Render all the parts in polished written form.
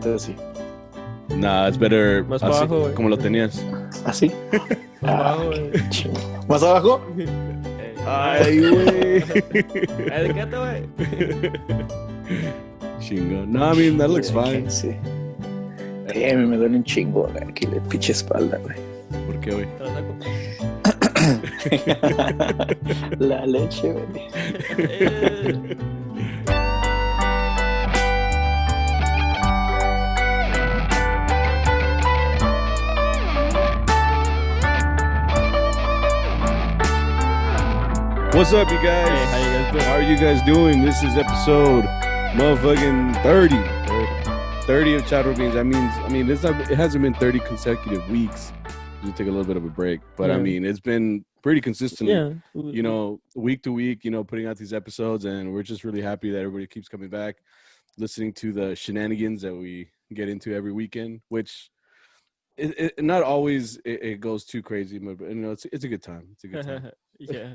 poquito así. Nah, it's better Más así, abajo, güey. como lo tenías. ¿Así? Más abajo, güey. Chingo. ¿Más abajo? Ay, güey. Dedícate, güey. Chingo. No, I mean, that looks fine. Sí. Me duele un chingo, güey. Aquí la pinche espalda, güey. ¿Por qué, güey? Te lo saco. La leche, güey. What's up, you guys? Hey, how you guys doing? How are you guys doing? This is episode motherfucking 30. 30 of CharroBeans. I mean, it hasn't been 30 consecutive weeks. We take a little bit of a break, but Yeah. I mean, it's been pretty consistent. Yeah. You know, week to week, you know, putting out these episodes, and we're just really happy that everybody keeps coming back, listening to the shenanigans that we get into every weekend, which it not always it goes too crazy, but you know, it's a good time. It's a good time. Yeah.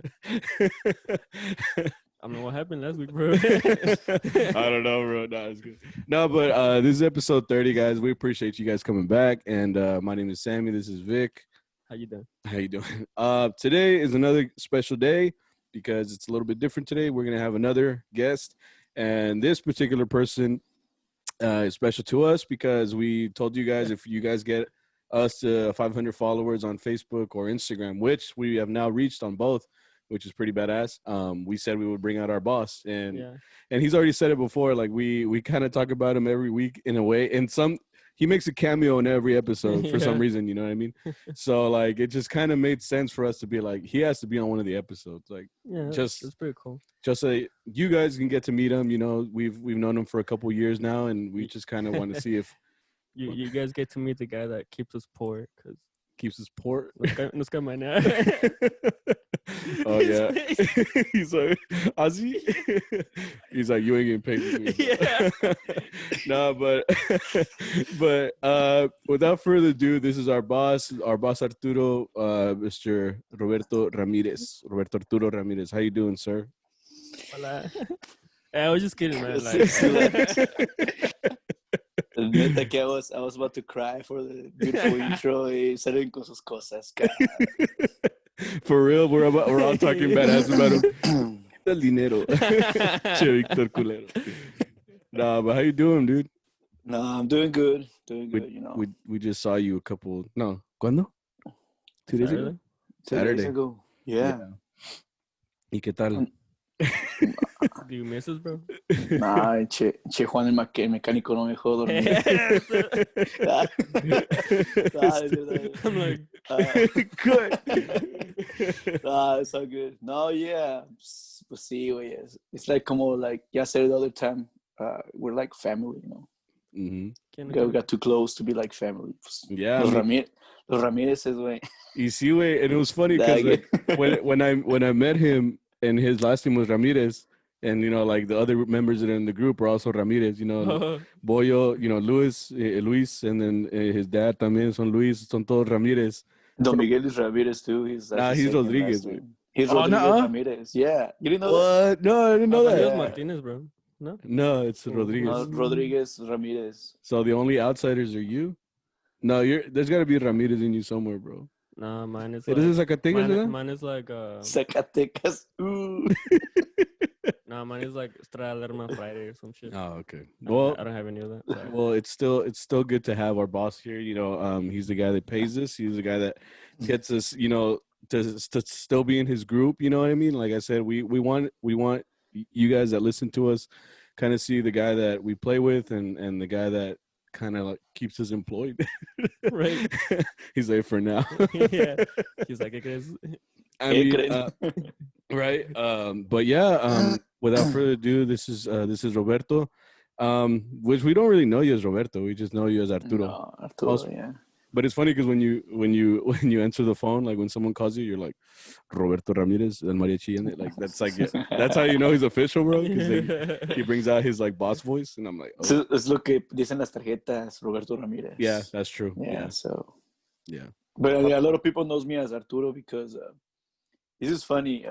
I mean, what happened last week, bro? I don't know, bro. No, it's good. No, but this is episode 30, guys. We appreciate you guys coming back. And my name is Sammy. This is Vic. How you doing? How you doing? Today is another special day because it's a little bit different today. We're gonna have another guest, and this particular person is special to us because we told you guys if you guys get us to 500 followers on Facebook or Instagram, which we have now reached on both, which is pretty badass. We said we would bring out our boss, and he's already said it before. Like we kind of talk about him every week in a way, and he makes a cameo in every episode for some reason. You know what I mean? So like it just kind of made sense for us to be like he has to be on one of the episodes. Like that's pretty cool. Just so you guys can get to meet him. You know, we've known him for a couple years now, and we just kind of want to see if. You guys get to meet the guy that keeps us poor, cause keeps us poor. Nos cae mañana. Oh yeah. He's like, Ozzy. He's like, you ain't getting paid for me. Yeah. No, but without further ado, this is our boss Arturo, Mr. Roberto Arturo Ramirez. How you doing, sir? Hola. I was just kidding, man. Like. Neta que I was about to cry for the beautiful intro y salen con sus cosas. For real, we're all talking badass about him. El dinero. Che, Victor culero. Nah, but how you doing, dude? No, I'm doing good. You know. We just saw you ¿Cuándo? 2 days ago? Saturday. 2 days ago. Yeah. ¿Y qué tal? Do you miss us, bro? Nah, che Juan el mecánico no me dejó dormir. I'm like, good. It's all good. No, yeah. Pues sí, güey. It's like como like I said the other time, we're like family, you know. Mm-hmm. We got too close to be like family. Yeah. Los Ramirezes, güey. You see, güey, and it was funny because like, when I met him and his last name was Ramirez. And, you know, like the other members that are in the group are also Ramirez, you know, Boyo, you know, Luis, and then his dad también son Luis, son todos Ramirez. Don Miguel is Ramirez too. He's Rodriguez. He's Rodriguez Ramirez. Yeah. You didn't know what? No, I didn't know that. It's Martinez, bro. No, it's Rodriguez. No, Rodriguez Ramirez. So the only outsiders are you? No, there's got to be Ramirez in you somewhere, bro. Nah, mine is like... Zacatecas, mine is like... Zacatecas. Ooh. No, mine is like Estrada Lerma Friday or some shit. Oh, okay. Well, I don't have any of that. Sorry. Well, it's still good to have our boss here. You know, he's the guy that pays us. He's the guy that gets us, you know, to still be in his group. You know what I mean? Like I said, we want you guys that listen to us kind of see the guy that we play with and the guy that kind of like keeps us employed. Right. He's there for now. Yeah. He's like, I mean, right. But yeah, without further ado, this is Roberto, which we don't really know you as Roberto. We just know you as Arturo. No, Arturo, also, yeah. But it's funny because when you answer the phone, like when someone calls you, you're like Roberto Ramirez and Mariachi, and like that's how you know he's official, bro. Because he brings out his like boss voice, and I'm like, oh. Es lo que dicen las tarjetas, Roberto Ramirez. Yeah, that's true. Yeah. So. Yeah. But a lot of people knows me as Arturo because this is funny.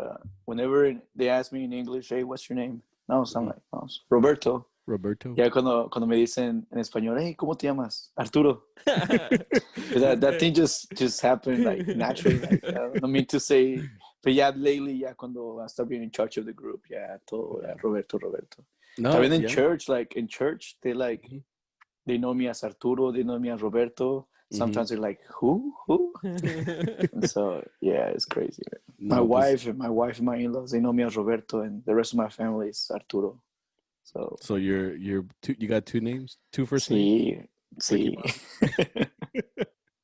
Whenever they ask me in English, hey, what's your name? No, so I'm like, Roberto. Roberto. Yeah, cuando me dicen en español, hey, ¿cómo te llamas? Arturo. that thing just happened like naturally. Like, I don't mean to say, but yeah, lately, yeah, cuando I started being in charge of the group, yeah, todo, yeah, Roberto. No, También in yeah. church, they know me as Arturo, they know me as Roberto. Sometimes they're like, who? And so yeah, it's crazy. No, My wife and my in-laws, they know me as Roberto, and the rest of my family is Arturo. So you got two names, two first names. Sí.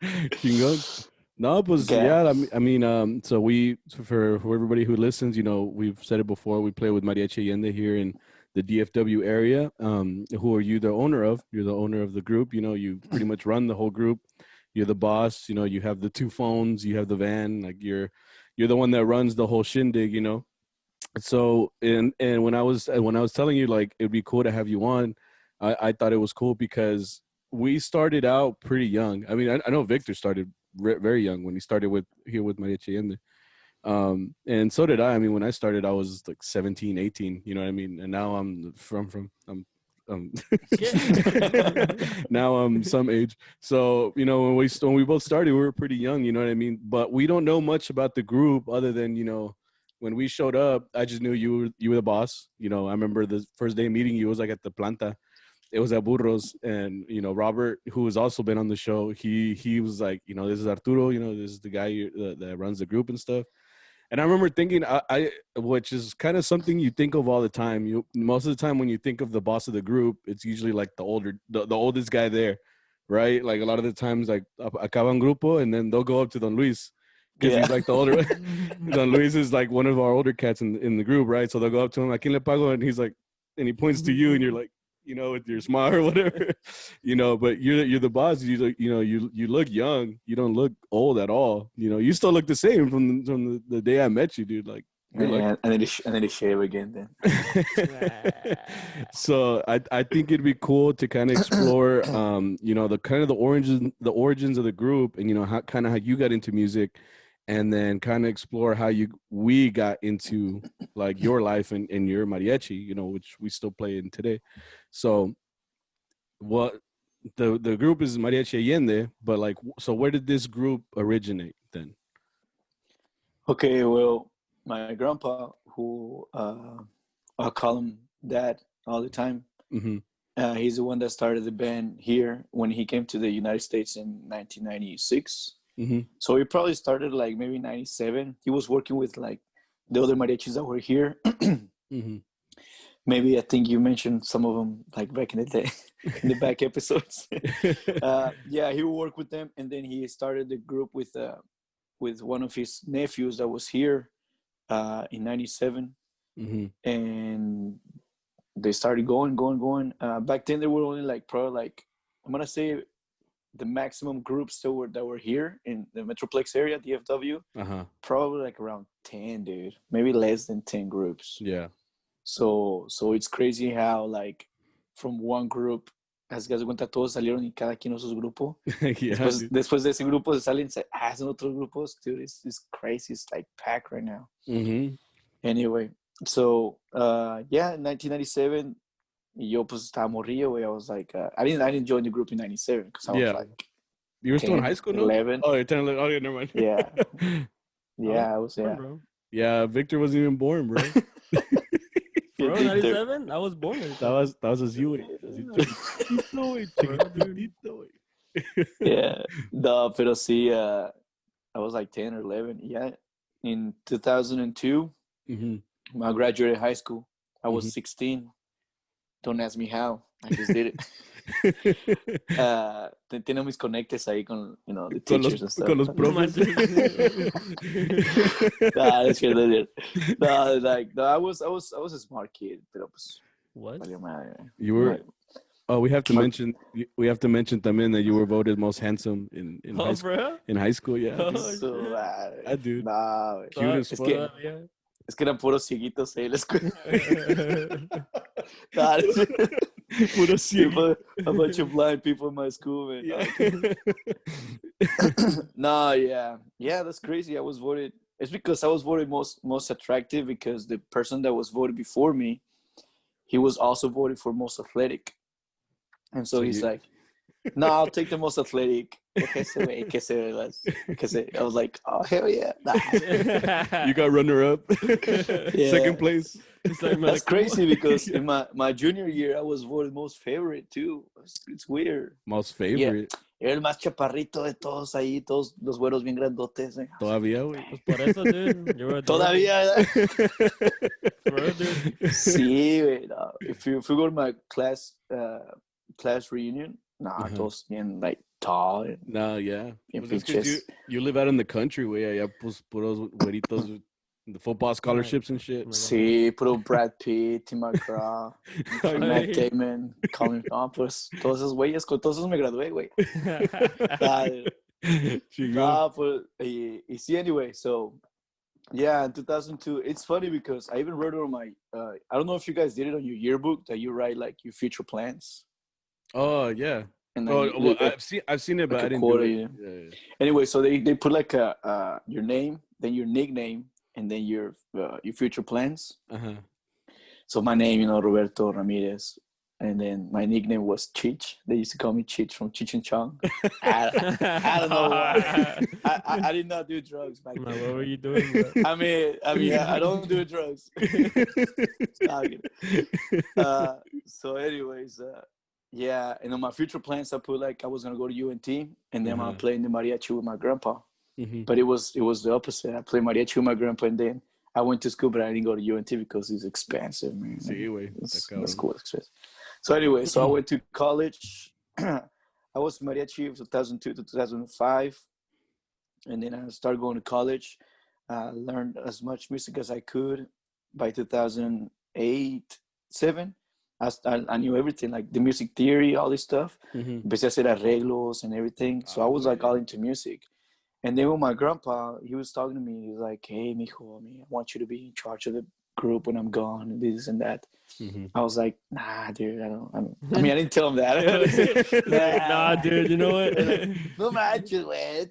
Chingón. No, pues yeah. I mean, so for everybody who listens, you know, we've said it before. We play with Mariachi Allende here in the DFW area. Who are you the owner of? You're the owner of the group. You know, you pretty much run the whole group. You're the boss. You know, you have the 2 phones. You have the van. Like you're the one that runs the whole shindig. You know. So and when I was telling you like it'd be cool to have you on, I thought it was cool because we started out pretty young. I mean, I know Victor started very young when he started with Mariachi Allende. And so did I. I mean, when I started, I was like 17, 18, you know what I mean? And now I'm now I'm some age. So, you know, when we both started, we were pretty young, you know what I mean? But we don't know much about the group other than, you know, when we showed up, I just knew you were the boss. You know, I remember the first day meeting you was like at the planta. It was at Burros, and you know Robert, who has also been on the show, he was like, you know, this is Arturo, you know, this is the guy that runs the group and stuff. And I remember thinking, I which is kind of something you think of all the time. Most of the time when you think of the boss of the group, it's usually like the oldest guy there, right? Like a lot of the times, like acaban grupo, and then they'll go up to Don Luis because he's like the older. Don Luis is like one of our older cats in the group, right? So they'll go up to him, ¿A quién le pago? And he's like, and he points to you, and you're like, you know, with your smile or whatever, you know, but you're the boss. You look young. You don't look old at all. You know, you still look the same from the day I met you, dude. Like, and then they shave again then. So I think it'd be cool to kind of explore, you know, the origins of the group, and you know how you got into music, and then kind of explore how we got into like your life and your mariachi, you know, which we still play in today. So what the group is Mariachi Allende, but like, so where did this group originate then? Okay, well, my grandpa, who I'll call him Dad all the time, he's the one that started the band here when he came to the United States in 1996. So he probably started like maybe 97. He was working with like the other mariachis that were here. Maybe I think you mentioned some of them like back in the day, in the back episodes. Yeah, he would work with them, and then he started the group with one of his nephews that was here in 97. And they started going. Back then, there were only like probably like, I'm gonna say, the maximum groups that were here in the Metroplex area, DFW, probably like around 10, dude. Maybe less than 10 groups. Yeah. So it's crazy how like from one group, as que cuenta, todos salieron y cada quien hizo su grupo. Yeah, después de ese grupo salen hacen otros grupos, dude. It's crazy. It's like packed right now. Anyway, so yeah, in 1997. Yo pues estaba morrillo, güey. I was like, I didn't join the group in 97 because I was like, you were still in high school, no? 11. Oh, you're 10, 11. Oh, yeah, never mind. Yeah, I was, yeah. Bro. Yeah, Victor wasn't even born, bro. Bro, 97? I was born. That was as you. Yeah, no, pero sí, I was like 10 or 11. Yeah, in 2002, I graduated high school. I was 16. Don't ask me how. I just did it. Tengo mis conectes ahí con, you know, the teachers and stuff. Con los profes. Nah, that's good. No, I was a smart kid, pero pues. What? You were. Oh, we have to mention también that you were voted most handsome in high school. Bro? In high school, yeah. So, I do. Nah, cute as fuck. Es que eran puros cieguitos ahí en la escuela. Puro ciego. A bunch of blind people in my school, man. No, yeah, that's crazy. I was voted. It's because I was voted most attractive because the person that was voted before me, he was also voted for most athletic. And so he's like, no, I'll take the most athletic. I was like, oh, hell yeah. You got runner-up. Yeah. Second place. It's like, That's crazy because in my junior year, I was voted most favorite too. It's weird. Most favorite. Yeah. Era el más chaparrito de todos ahí, todos los güeros bien grandotes. Todavía, güey. Pues por eso, dude. You were Todavía. For real, dude. Sí, güey. No. If you go to my class reunion, todos bien like tall. No, yeah. Bien Well, pinches. you live out in the country, güey. Allá pues puros güeritos, the football scholarships and shit. Sí, puro Brad Pitt, Tim McGraw, Matt Damon, Colin pues todos esos güeyes, con todos esos me gradué, güey. Pues, y sí, anyway, so, yeah, in 2002, it's funny because I even wrote it on my, I don't know if you guys did it on your yearbook, that you write, like, your future plans. Oh, yeah. And Well, I've seen it, but like I didn't do it. Yeah. Anyway, so they put, like, your name, then your nickname, and then your future plans. Uh-huh. So my name, Roberto Ramirez, and then my nickname was Chich. They used to call me Chich from Cheech and Chong. I don't know why. I did not do drugs back then. What were you doing, bro? I mean, I don't do drugs. So, anyways, yeah, and on my future plans, I put like I was gonna go to UNT, and then I'm gonna play in the mariachi with my grandpa. Mm-hmm. But it was the opposite. I played mariachi with my grandpa, and then I went to school, but I didn't go to UNT because it's expensive, man. Sí, güey. The school is expensive. So anyway, I went to college. I was mariachi from 2002 to 2005, and then I started going to college. Learned as much music as I could. By 2008, 7, I knew everything, like the music theory, all this stuff. Empecé a hacer arreglos and everything. So I was like all into music. And then with my grandpa, he was talking to me. He was like, hey, mijo, I want you to be in charge of the group when I'm gone, and this and that. I was like, nah, dude, I don't. I mean, I didn't tell him that. Nah, dude, you know what? No manches, güey.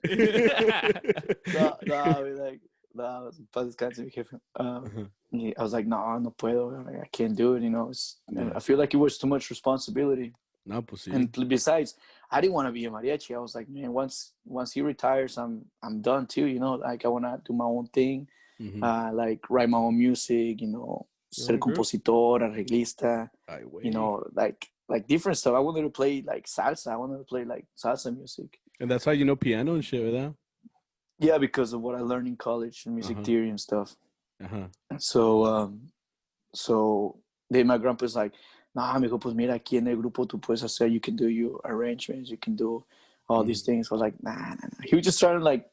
No, paz descanse, mi jefe. I was like, no puedo. I can't do it, I feel like it was too much responsibility. No, pues sí. And besides, I didn't want to be a mariachi. I was like, man, once he retires, I'm done too. Like I want to do my own thing, like write my own music. Ser compositor, arreglista. Like different stuff. I wanted to play like salsa. I wanted to play like salsa music. And that's how you know piano and shit, ¿verdad? Yeah, because of what I learned in college and music theory and stuff. So then my grandpa's like, nah, amigo, pues mira, aquí en el grupo tú puedes hacer, you can do your arrangements, you can do all these things. I was like, nah. He was just trying to like,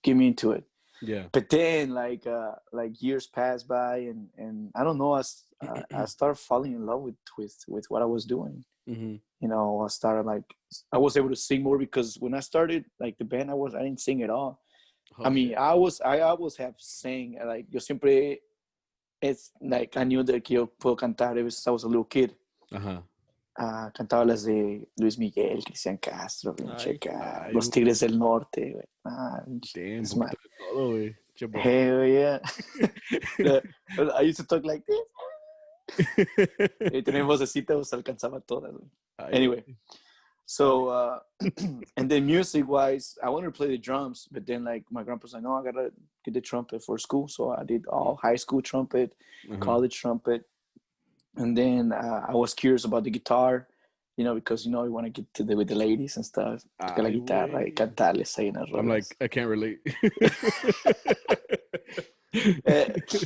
get me into it. Yeah. But then like years passed by and I don't know, I started falling in love with what I was doing. I started like, I was able to sing more because when I started like the band, I didn't sing at all. I mean, I always have sang, like, yo siempre, it's like, I knew that yo puedo cantar ever since I was a little kid. Cantaba las de Luis Miguel, Cristian Castro, Los Tigres del Norte, güey. Damn, todo, güey. Hell yeah. I used to talk like this. Y tenía vocecita, pues alcanzaba todas, güey. Anyway. So, and then music-wise, I wanted to play the drums, but then, like, my grandpa's like, no, I gotta get the trumpet for school. So I did all high school trumpet, college trumpet. And then I was curious about the guitar, because, you want to get with the ladies and stuff. Tocar la guitarra y cantarles ahí en las rolas. I'm like, I can't relate.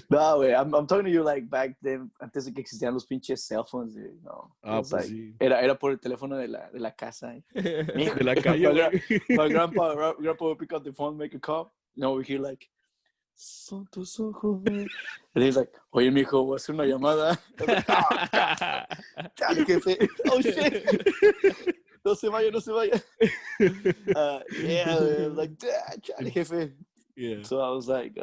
No, güey, I'm talking to you like back then, antes de que existían los pinches cell phones, Pues like, sí. Era por el teléfono de la casa. De la calle, my grandpa would pick up the phone, make a call. We hear like, son tus ojos. And he's like, oye, mijo, voy a hacer una llamada. Like, chale, jefe. Oh, shit. No se vaya. Yeah, like, chale, jefe. Yeah. So I was like,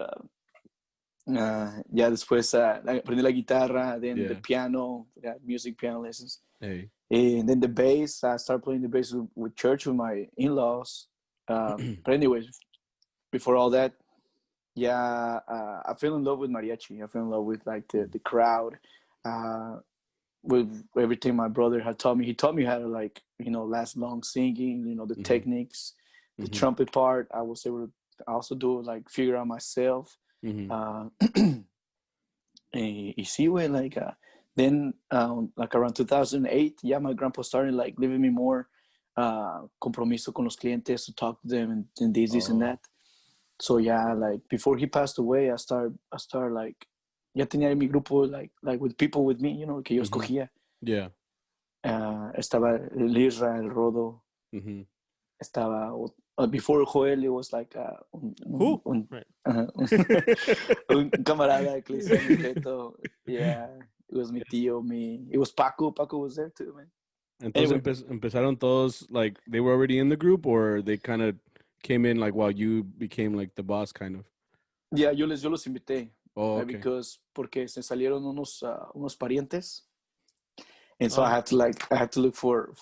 ya después aprendí la guitarra, then the piano, music piano lessons. Hey. And then the bass, I started playing the bass with church with my in-laws. But anyways, before all that, I fell in love with mariachi. I fell in love with like the crowd. with everything my brother had taught me. He taught me how to like, last long singing, the techniques, the trumpet part. I was able to also do like figure out myself. Y sí, güey, like then like around 2008, yeah, my grandpa started like giving me more compromiso con los clientes to talk to them and this and that. So yeah, like before he passed away, I started like, ya tenía mi grupo like with people with me, que yo escogía. Yeah. Estaba el Isra, el Rodo. Estaba before Joel, it was like un camarada que le decía mi Teto. Yeah, it was mi tío, it was Paco. Paco was there too, man. Entonces Anyway. empezaron todos like they were already in the group, or they kind of came in like while you became like the boss, kind of. Yeah, yo los invité. Oh, okay. Porque se salieron unos parientes, and so I had to look for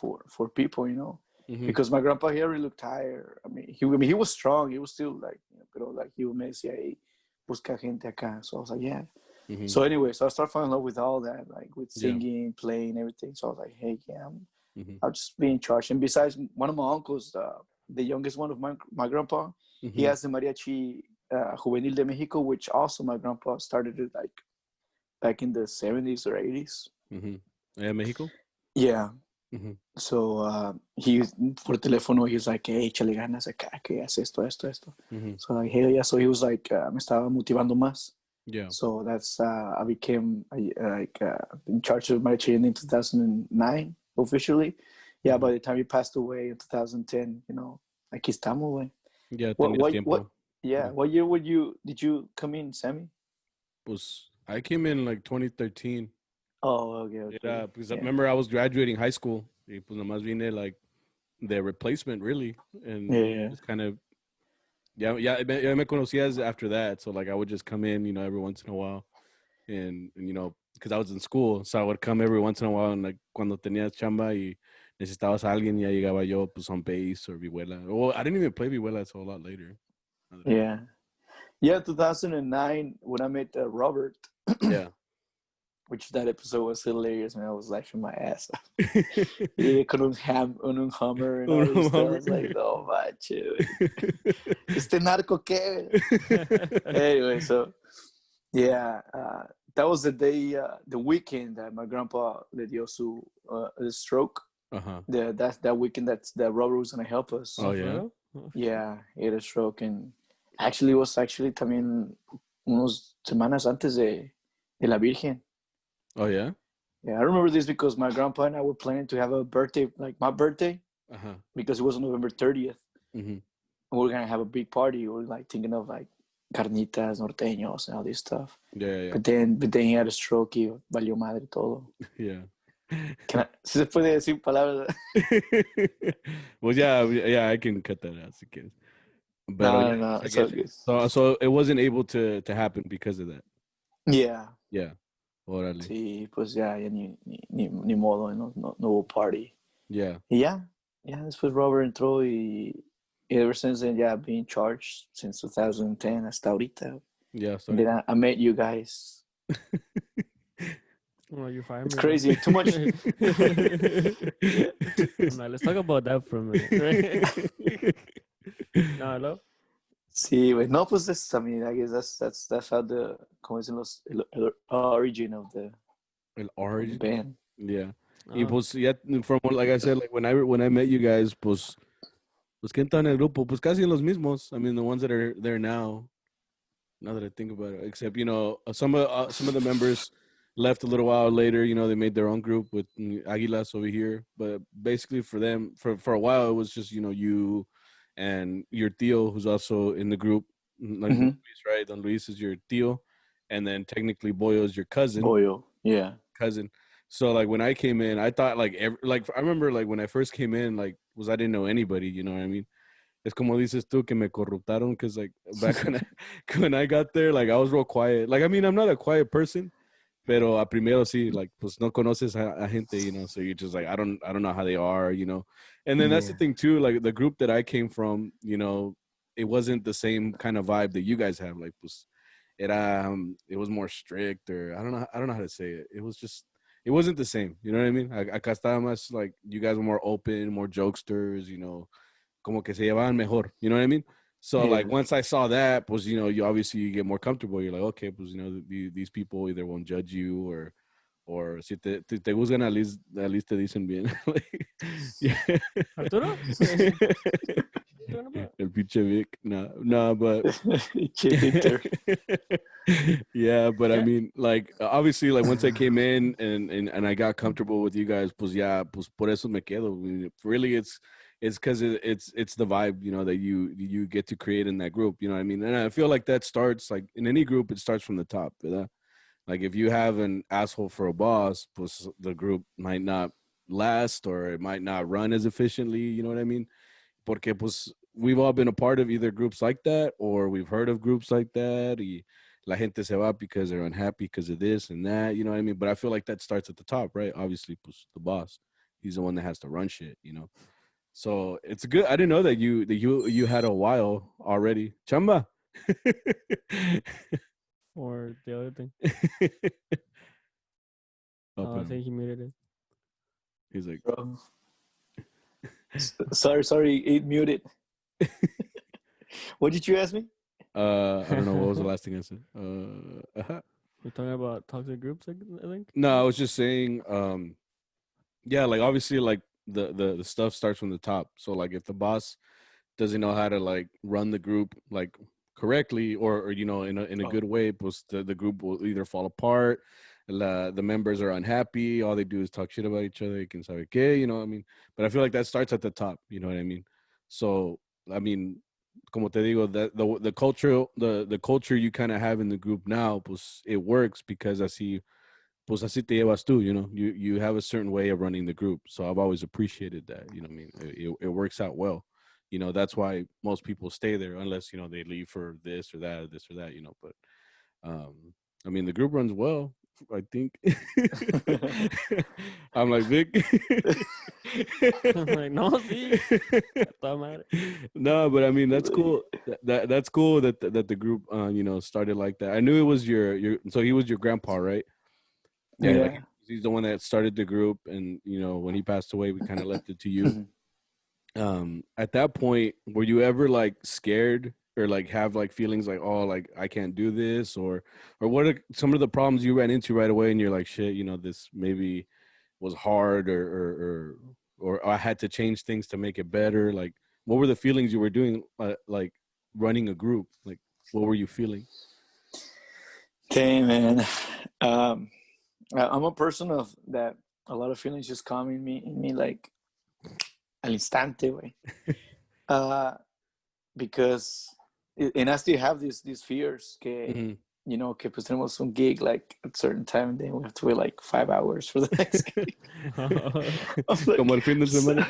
people, because my grandpa here really looked tired. I mean, he was strong. He was still like, pero like he me decía, hey, busca gente acá. So I was like, yeah. So anyway, so I started falling in love with all that, like with singing, playing, everything. So I was like, hey, yeah, I'll just be in charge. And besides, one of my uncles, the youngest one of my grandpa, he has the Mariachi Juvenil de Mexico, which also my grandpa started it like back in the 70s or 80s. Yeah, Mexico? Yeah. So he, por teléfono, he was like, hey, échale ganas acá, que hace esto. So like, hey, yeah. So he was like, me estaba motivando más. Yeah. So that's I became in charge of Mariachi in 2009 officially. Yeah, by the time he passed away in 2010, aquí estamos, güey. Yeah, tenías tiempo. What year did you come in, Sammy? Pues I came in like 2013. Oh, okay. Yeah, because I remember I was graduating high school. Y pues nomás vine like the replacement, really, and just kind of ya me conocías after that. So like I would just come in, every once in a while, and because I was in school, so I would come every once in a while, and like cuando tenías chamba y necesitabas a alguien, ya llegaba yo pues on bass or vihuela. Well, I didn't even play vihuela until a lot later. Yeah, 2009 when I met Robert. Yeah. Which that episode was hilarious, man. I was laughing my ass off. Yeah, con un Hummer and all this stuff. I was like, oh, macho. Este narco qué? Anyway, so, yeah, that was the day, the weekend that my grandpa le dio su stroke. That weekend that Robert was going to help us. Oh, yeah? Yeah, he had a stroke. And actually, it was también unos semanas antes de la Virgen. Oh, yeah? Yeah, I remember this because my grandpa and I were planning to have a birthday, like my birthday, because it was November 30th. And we were going to have a big party. We were like thinking of like carnitas, norteños, and all this stuff. Yeah. But then he had a stroke y valió madre todo. Yeah. ¿Sí se puede decir palabras? Well, yeah, I can cut that out. But No, it's all good. So it wasn't able to happen because of that. Yeah. Yeah. Órale. Sí, pues ya ni modo, no hubo party. Yeah. Yeah, después Robert entró y ever since then, yeah, I've been in charge since 2010 hasta ahorita. Yeah. And then I met you guys. Oh, you fired me. It's crazy. Too much. Now, let's talk about that for a minute. No, hello? Sí, güey. No, pues I mean, I guess that's how como dicen el origin of the band. Yeah. Y pues ya from like I said, like when I met you guys, pues quién está en el grupo, pues casi los mismos. I mean, the ones that are there now. Now that I think about it, except some of the members left a little while later. They made their own group with Aguilas over here. But basically, for them, for a while, it was just you and your tío, who's also in the group, like Don Luis, right? Don Luis is your tío, and then technically Boyo is your cousin. Boyo, yeah, cousin. So like when I came in, I thought I remember like when I first came in, like I didn't know anybody. You know what I mean? Es como dices tú que me corruptaron, because like back when I got there, like I was real quiet. Like I mean, I'm not a quiet person, pero a primero sí, like pues no conoces a gente, so you're just like I don't know how they are, And then that's the thing too, like the group that I came from, it wasn't the same kind of vibe that you guys have. Like pues it was more strict, or I don't know how to say it. It it wasn't the same. You know what I mean? Acá estaba más like you guys were more open, more jokesters. You know, como que se llevaban mejor. You know what I mean? So like once I saw that, pues you know, you obviously you get more comfortable. You're like, okay, pues you know, these people either won't judge you or si te juzgan at least te dicen bien. Like, yeah. Arturo? El pinche Vic. No, but Victor. yeah, but I mean, like obviously, like once I came in and I got comfortable with you guys, pues ya, pues por eso me quedo. I mean, really, it's because it's the vibe, you know, that you get to create in that group. You know what I mean? And I feel like that starts like in any group, it starts from the top. ¿Verdad? Like if you have an asshole for a boss, pues the group might not last or it might not run as efficiently. You know what I mean? Porque pues we've all been a part of either groups like that or we've heard of groups like that. Y la gente se va because they're unhappy because of this and that. You know what I mean? But I feel like that starts at the top, right? Obviously, pues the boss, he's the one that has to run shit. You know. So it's good. I didn't know that you had a while already. Chamba. Or the other thing. Oh, I think he muted it. he's like, Bro. Sorry, it muted. What did you ask me? I don't know what was the last thing I said. You're talking about toxic groups, I think. No, I was just saying, yeah, like obviously, like the stuff starts from the top. So like, if the boss doesn't know how to like run the group like correctly or you know in a good way, pues the group will either fall apart. The members are unhappy. All they do is talk shit about each other. You can say, okay, you know what I mean? But I feel like that starts at the top. You know what I mean? So I mean, como te digo, that the culture you kind of have in the group now, pues it works because pues así te llevas tú, you know, you have a certain way of running the group. So I've always appreciated that, you know what I mean? It works out well. You know, that's why most people stay there unless, you know, they leave for this or that, you know, but I mean, the group runs well, I think. I'm like, Vic. I'm like, no, sí. No, but I mean, that's cool. That's cool that the group, you know, started like that. I knew it was your, so he was your grandpa, right? Yeah. Like he's the one that started the group, and you know, when he passed away, we kind of left it to you. At that point, were you ever like scared or like have like feelings like, oh, like I can't do this, or what are some of the problems you ran into right away and you're like, shit, you know, this maybe was hard or I had to change things to make it better? Like, what were the feelings you were doing, like running a group? Like, what were you feeling? Okay, man. I'm a person of that. A lot of feelings just come in me like al instante, way. Because and I still have these fears. Que, you know, que pues tenemos un gig like at a certain time, and then we have to wait like 5 hours for the next gig. Like, como el fin de semana.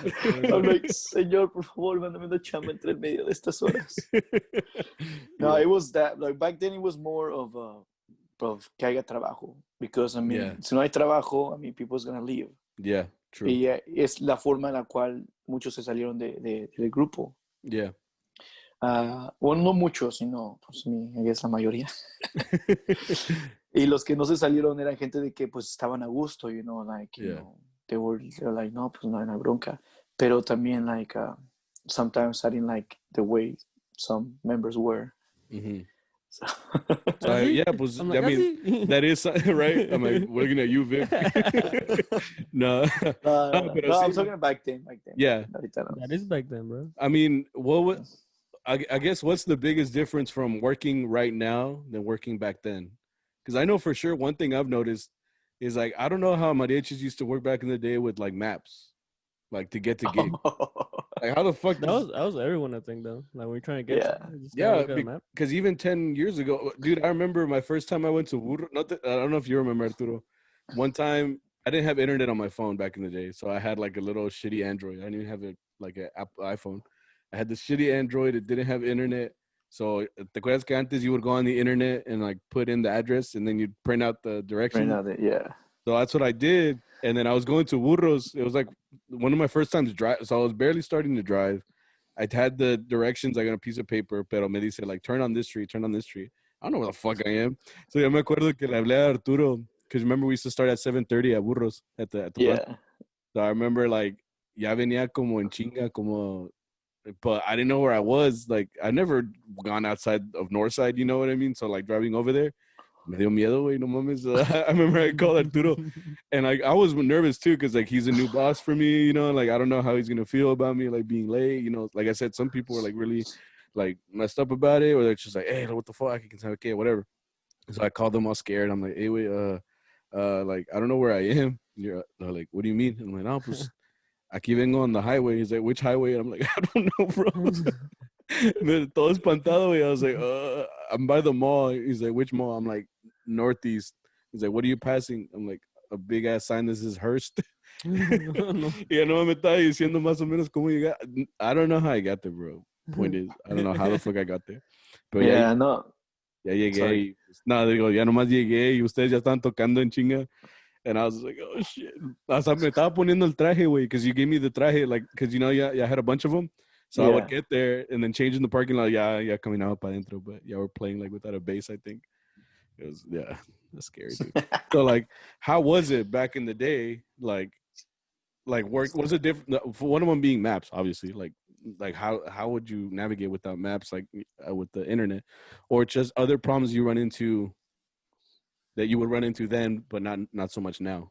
I'm like, Señor, por favor, mándame una chamba entre el medio de estas horas. No, it was that. Like back then, it was more of que haya trabajo, because I mean, si no hay trabajo, I mean, people's gonna leave. Yeah, true. Y es la forma en la cual muchos se salieron del grupo. Yeah. Bueno, no muchos, sino pues es la mayoría. Y los que no se salieron eran gente de que pues estaban a gusto, you know, like, you know, they were like, no, pues no hay bronca. Pero también, like, sometimes I didn't like the way some members were. So yeah, pues, I mean, that is right. I'm like, we're looking at you, Vic. No, I'm talking back then. Yeah, that is back then, bro. I mean, I guess what's the biggest difference from working right now than working back then? Because I know for sure one thing I've noticed is like, I don't know how mariachis used to work back in the day with like maps, like to get to gig. Like how the fuck? That was everyone, I think, though. Like we're trying to get because even 10 years ago, dude, I remember my first time I went to Burro. I don't know if you remember, Arturo. One time I didn't have internet on my phone back in the day, so I had like a little shitty Android. I didn't even have an iPhone. I had this shitty Android. It didn't have internet. So, te acuerdas que antes you would go on the internet and like put in the address and then you'd print out the directions? So that's what I did. And then I was going to Burros. It was like one of my first times drive. So I was barely starting to drive. I had the directions like on a piece of paper, pero me dice like, turn on this street. I don't know where the fuck I am. So yo me acuerdo que le hablé a Arturo because remember we used to start at 7:30 at Burros at the Yeah. bus. So I remember like ya venía como en chinga como, but I didn't know where I was. Like I never gone outside of Northside, you know what I mean? So like driving over there, me dio miedo, güey, no mames. I remember I called Arturo, and like I was nervous too, because like he's a new boss for me, you know. Like I don't know how he's gonna feel about me like being late, you know. Like I said, some people are like really like messed up about it, or they're just like, hey, what the fuck? I can say okay, whatever. So I called them all scared. I'm like, hey, wait, like I don't know where I am. They're like, what do you mean? I'm like, no, pues aquí vengo on the highway. He's like, which highway? And I'm like, I don't know, bro. Todo espantado, güey. I was like, I'm by the mall. He's like, which mall? I'm like, Northeast. He's like, what are you passing? I'm like, a big ass sign that says Hearst. No. Y no me estaba diciendo más o menos cómo llegar. I don't know how I got there, bro. Point is, I don't know how the fuck I got there. But Yeah, no. ya llegué. Sorry. Y, pues, nada, digo, ya nomás llegué y ustedes ya estaban tocando en chinga. And I was like, oh shit. Hasta me estaba poniendo el traje, güey, because you gave me the traje, like, because you know, I had a bunch of them. So I would get there and then change in the parking lot. Yeah, coming out para adentro. But yeah, we're playing like without a base, I think. It was, that's scary, dude. So like, how was it back in the day? Like work, was it different? For one of them being maps, obviously. Like how would you navigate without maps, like with the internet, or just other problems you run into that you would run into then, but not so much now?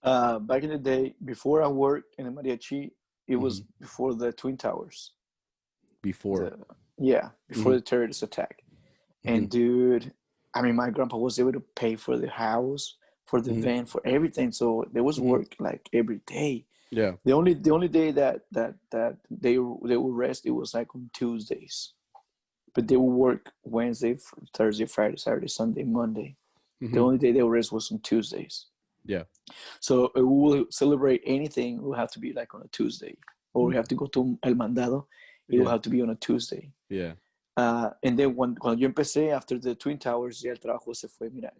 Back in the day, before I worked in the Mariachi, it was before the Twin Towers. Before the terrorist attack. And dude, I mean, my grandpa was able to pay for the house, for the van, for everything. So there was work like every day. Yeah. The only day that they would rest, it was like on Tuesdays, but they would work Wednesday, Thursday, Friday, Saturday, Sunday, Monday. The only day they would rest was on Tuesdays. Yeah. So we will celebrate anything. It will have to be like on a Tuesday, or we have to go to El Mandado. It will have to be on a Tuesday. Yeah. And then cuando yo empecé after the Twin Towers, ya el trabajo se fue, mira,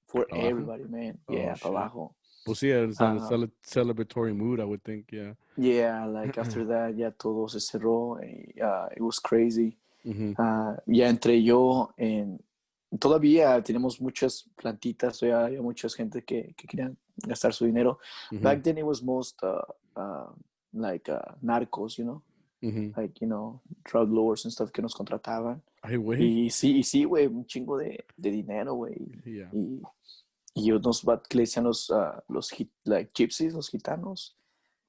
for everybody, man. Yeah, para abajo. Well, see, it's on a celebratory mood, I would think. Yeah. Yeah, like after that, ya todo se cerró. It was crazy. Ya entre yo en todavía tenemos muchas plantitas, ya había mucha gente que querían gastar su dinero. Back then it was most like narcos, you know, like, you know, drug lords and stuff que nos contrataban. Ay, güey. Y sí, güey, un chingo de dinero, güey. Yeah. Y unos que le decían los like gypsies, los gitanos.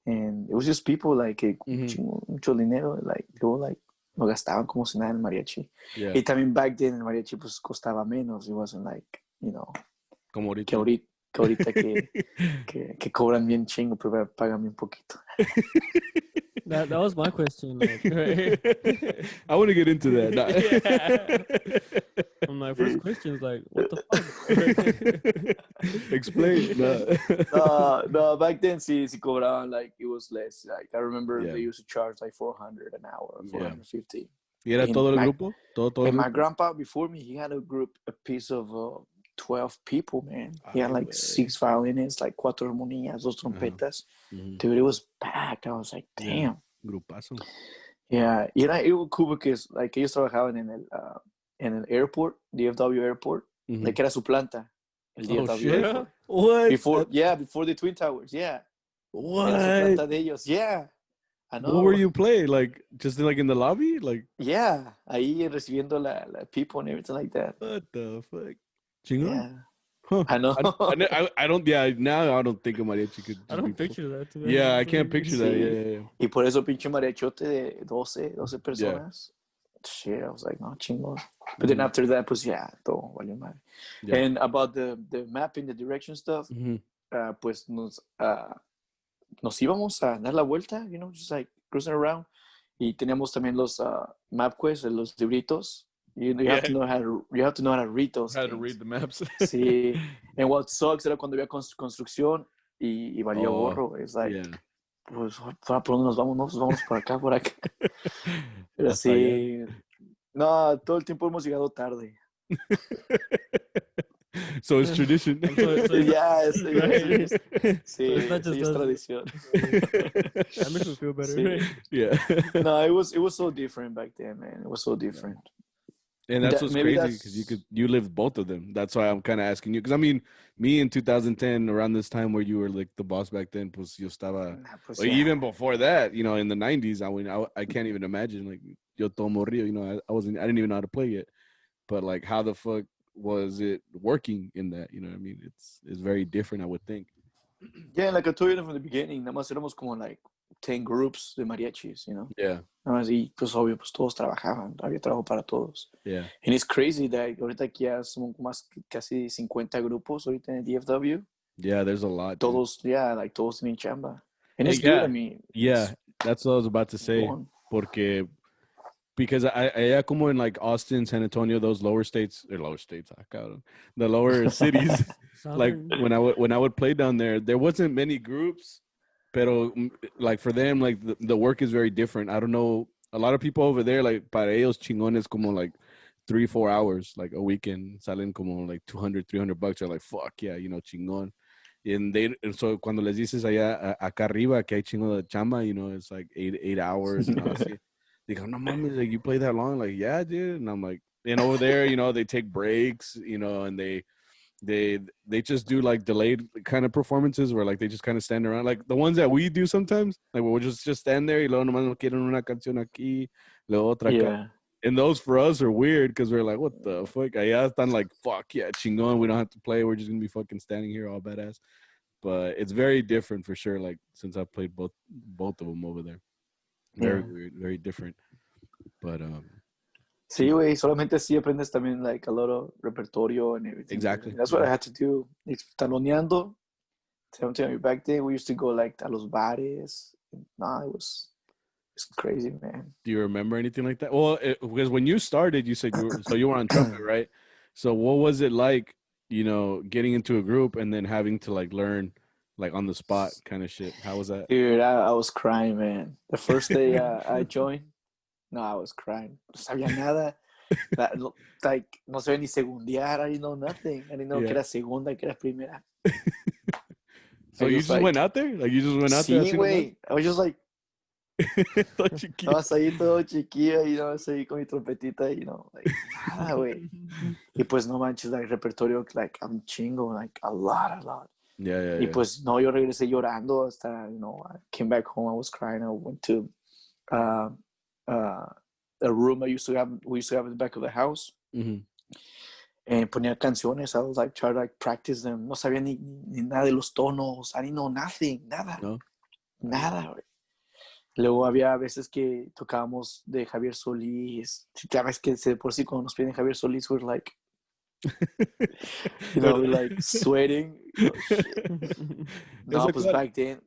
And it was just people like mucho dinero, like luego like lo gastaban como si nada en el mariachi. Yeah. Y también back then el mariachi pues costaba menos. It wasn't like, you know, como ahorita. Que ahorita que cobran bien chingo, pero pagan bien poquito. That was my question. Like, right? I want to get into that. My first question is like, what the fuck? Explain. No, back then sí cobraban, like it was less. Like I remember they used to charge like $400 an hour, $450. ¿Y era todo el grupo? Todo and my grandpa before me, he had a piece of 12 people, man. He had like 6 violinists, like 4 armonías, 2 trompetas. Dude, it was packed. I was like, damn. Grupazo. Yeah, y era cool because like ellos trabajaban en el airport, DFW airport, like era su planta, el DFW airport. What? Before the Twin Towers, yeah. What? Era su planta de ellos, yeah. I know. What were you playing? Like just like in the lobby? Like yeah, ahí recibiendo la people and everything like that. What the fuck? Chingón? Yeah. Huh. I know. I don't. Yeah, now I don't think a mariachi could. I don't picture that. Yeah, I can't picture that. Yeah. Y por eso pinche mariachote de 12 personas. Yeah. Shit, I was like, no, chingón. But then after that, pues yeah, todo valió madre. Yeah. And about the mapping, the direction stuff, pues nos íbamos a dar la vuelta, you know, just like cruising around. Y teníamos también los MapQuest, los libritos. You have to know how to read those. How to read the maps. Sí. And what sucks era cuando había construcción y valía gorro. It's like, pues, ¿por dónde nos vamos? Nos vamos por acá. Pero sí. No, todo el tiempo hemos llegado tarde. So it's tradition. Sí, es tradición. That makes me feel better. Sí. Yeah. No, it was so different back then, man. It was so different. And that's what's maybe crazy because you lived both of them. That's why I'm kind of asking you. Because I mean, me in 2010, around this time where you were like the boss back then, pues yo estaba. Nah, pues, Or even before that, you know, in the 90s, I mean, I can't even imagine like yo tomo Rio. You know, I didn't even know how to play it. But like, how the fuck was it working in that? You know what I mean? It's very different, I would think. Yeah, like I told you from the beginning, nada más éramos como like 10 groups de mariachis, you know? Yeah. Nada más, y pues obvio, pues todos trabajaban, había trabajo para todos. Yeah. And it's crazy that ahorita aquí ya son más casi 50 grupos ahorita en el DFW. Yeah, there's a lot. Todos, yeah, like todos tienen chamba. And it's yeah. good, I mean. Yeah, that's what I was about to say. Because I como in like Austin, San Antonio, those lower states, the lower cities. Like when I would play down there wasn't many groups, pero like for them, like the work is very different. I don't know, a lot of people over there, like para ellos chingones como like 3-4 hours, like a weekend, salen como like $200-$300. They're like, fuck yeah, you know, chingón. And so cuando les dices allá acá arriba que hay chingo de chamba, you know, it's like 8 hours. You know, they go, no mames, like you play that long? Like, yeah, dude. And I'm like, and over there, you know, they take breaks, you know, and they just do like delayed kind of performances where like they just kind of stand around, like the ones that we do sometimes, like we'll just stand there y luego nomás no quieren una canción aquí, luego otra acá. And those for us are weird because we're like, what the fuck? Allá están like, fuck yeah, chingón, we don't have to play, we're just gonna be fucking standing here all badass. But it's very different for sure, like since I've played both of them over there. Very weird, very different. But sí, güey, solamente así aprendes también like a lot of repertorio and everything. Exactly. That's what I had to do. Taloneando. Back then we used to go like a los bares. Nah, it's crazy, man. Do you remember anything like that? Well, because when you started, you said you were on trumpet, right? So what was it like, you know, getting into a group and then having to like learn like on the spot kind of shit? How was that? Dude, I was crying, man. The first day I joined, no, I was crying. No sabía nada. Like, no sabía ni segundear. I didn't know nothing. I didn't know que era segunda, que era primera. So you just like, went out there? Like you just went out there? Sí, güey. I was just like, estabas ahí todo chiquillo y no sé, con mi trompetita y no, like, nada, güey. Y pues no manches, like, repertorio, like, I'm chingo, like, a lot. Yeah. Y pues no, yo regresé llorando hasta, you know, I came back home, I was crying. I went to a room we used to have in the back of the house. Mm-hmm. And ponía canciones. I was like, trying to like practice them. No sabía ni nada de los tonos. I didn't know nothing, nada. No. Nada, güey. Luego había veces que tocábamos de Javier Solís. Ya ves que de por sí cuando nos piden Javier Solís, we're like, you know, like sweating. You know, shit. No, pues back then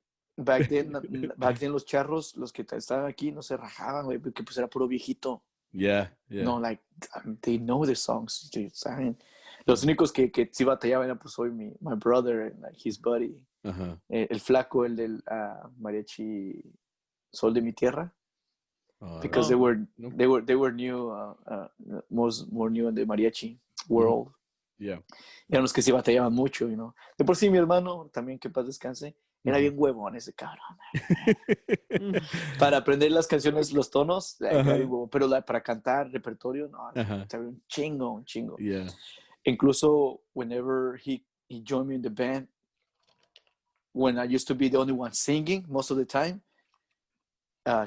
los charros, los que estaban aquí, no se rajaban, güey, porque pues era puro viejito. Yeah. No, like, they know the songs. ¿Saben? Los únicos que sí batallaban eran pues soy my brother and like his buddy. Uh-huh. El flaco, el del Mariachi Sol de mi Tierra. Because they were new, more new in the mariachi world. Yeah. Eran los que sí batallaban mucho, you know. De por sí mi hermano, también que paz descanse, era bien huevón ese cabrón. Para aprender las canciones, los tonos, era bien huevón, pero para cantar repertorio, no, estaba un chingo. Yeah. Incluso whenever he joined me in the band, when I used to be the only one singing most of the time,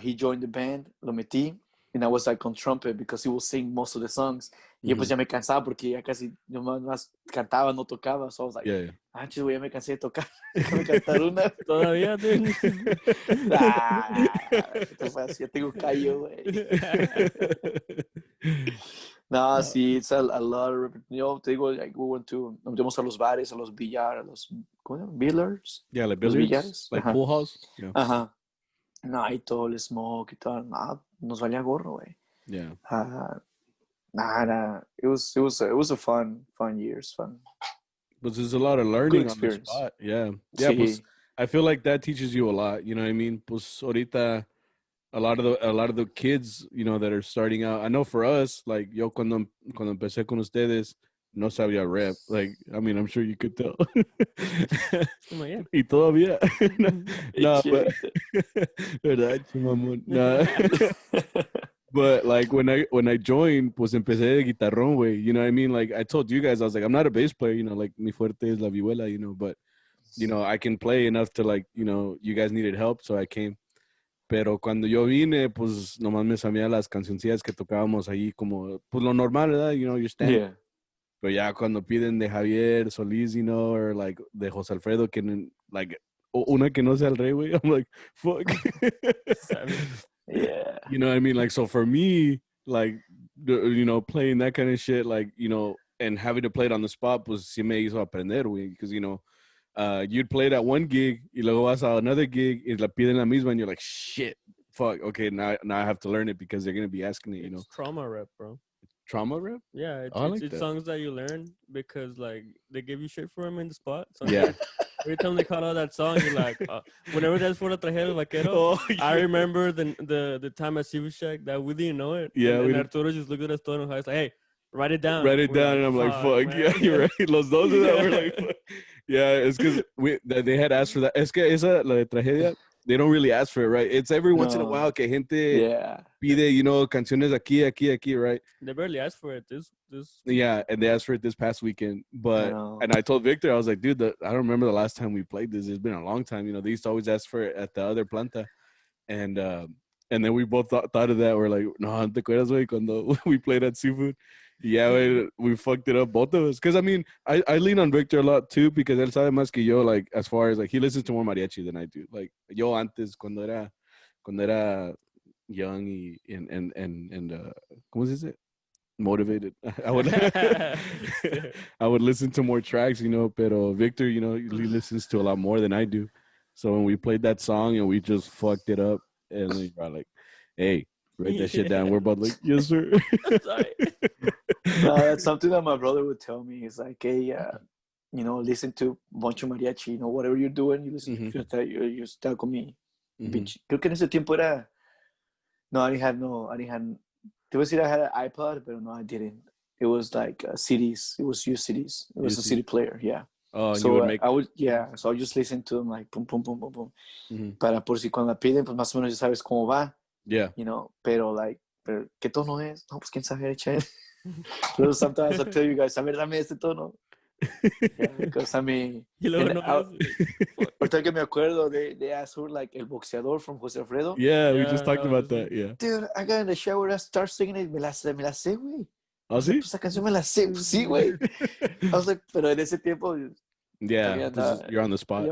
he joined the band, lo metí, and I was like on trumpet because he will sing most of the songs. Y pues ya me cansaba porque ya casi nomás cantaba, no tocaba. So I was like, chido, ya me cansé de tocar. Déjame cantar una. Todavía tengo. Ya tengo callo, güey. No, sí, it's a lot of, you know, te digo, like, we went to, nos metemos a los bares, a los billar, a los, ¿cómo se llama? Billars. Yeah, like billiards, like pool house. Yeah. Ajá. No, y todo el smoke y todo, no, nos valía gorro, güey. Yeah. It was a fun years, fun. But there's a lot of learning on the experience. spot. Yeah. Sí. Pues, I feel like that teaches you a lot. You know what I mean? Pues ahorita, a lot of the kids, you know, that are starting out. I know for us, like yo cuando empecé con ustedes, no sabía rap. Like, I mean, I'm sure you could tell. Y todavía. No, but, ¿verdad, mamón? No. But like when I joined, pues empecé de guitarrón, güey. You know what I mean? Like I told you guys, I was like, I'm not a bass player, you know, like mi fuerte es la vihuela, you know, but you know, I can play enough to like, you know, you guys needed help, so I came. Pero cuando yo vine, pues nomás me sabía las cancioncillas que tocábamos ahí como, pues lo normal, ¿verdad? You know, your stand. Yeah. Pero ya cuando piden de Javier Solís, you know, or like de José Alfredo, que like, una que no sea el rey, güey, I'm like, fuck. Yeah. You know what I mean? Like, so for me, like, you know, playing that kind of shit, like, you know, and having to play it on the spot, pues sí me hizo aprender, güey, because, you know, you'd play that one gig, y luego vas a another gig, y la piden la misma, and you're like, shit, fuck, okay, now I have to learn it because they're going to be asking it, you know. It's trauma rep, bro. Trauma rep? Yeah, it's songs that you learn because, like, they give you shit for them in the spot. So yeah. Every time they call out that song, you're like, whenever that's for la tragedia vaquero, Oh, yeah. I remember the time at Silver Shack that we didn't know it. Yeah, and Arturo just looked at us todo enojado. He's like, hey, write it down. Write it We're down, and I'm like, fuck, yeah, you're right. Los dos of that were like, fuck. Yeah, it's because they had asked for that. Es que esa, la de tragedia, they don't really ask for it, right? It's every once in a while que gente pide, you know, canciones aquí, right? They barely asked for it this. Yeah, and they asked for it this past weekend. But and I told Victor, I was like, dude, I don't remember the last time we played this. It's been a long time. You know, they used to always ask for it at the other planta. And then we both thought of that. We're like, no, ¿te acuerdas, güey, cuando we played at Seafood? Yeah, we fucked it up, both of us. Because, I mean, I lean on Victor a lot, too, because él sabe más que yo, like, as far as, like, he listens to more mariachi than I do. Like, yo antes, cuando era young and ¿cómo se dice? Motivated. I would listen to more tracks, you know, pero Victor, you know, he listens to a lot more than I do. So when we played that song and we just fucked it up, and we were like, hey, write that shit down. We're both like, yes, sir. No, that's something that my brother would tell me. He's like, hey, you know, listen to bunch of mariachi, you know, whatever you're doing, you listen to you start con mi. Creo que en ese tiempo era, I didn't have, they would say I had an iPod, but no, I didn't. It was like CDs. It was used CDs. It was a CD player, yeah. Oh, so you would make... I would, so I would just listen to them like, boom, boom, boom, boom, boom. Para por si cuando la piden, pues más o menos ya sabes cómo va. Yeah. You know, pero ¿qué tono es? No, pues quién sabe, echa. Pero sometimes I'll tell you guys, a ver, dame este tono. Yeah, because I mean, ahorita que me acuerdo, they asked for like El Boxeador from José Alfredo. Yeah, we just talked about that. Yeah. Dude, I got in the shower, I start singing it, me la sé, güey. ¿Oh, sí? Pues esa canción me la sé, sí, güey. I was like, pero en ese tiempo. Yeah, you're on the spot.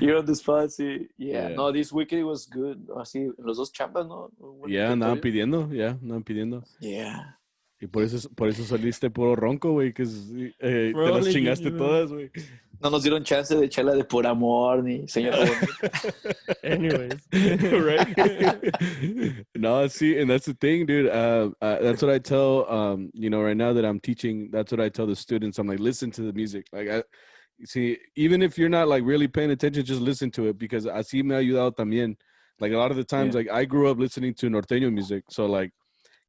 You're on the spot, sí. Yeah. No, this weekend it was good. Así, los dos chambas, ¿no? Yeah, andaban pidiendo. Yeah. Y por eso saliste puro ronco, güey, que te las chingaste todas, güey. No nos dieron chance de echarla de por amor ni señora bonita. Anyways. Right? No, see, and that's the thing, dude. That's what I tell, you know, right now that I'm teaching, that's what I tell the students. I'm like, listen to the music. Like, see, even if you're not, like, really paying attention, just listen to it, because así me ha ayudado también. Like, a lot of the times, like, I grew up listening to norteño music, so, like,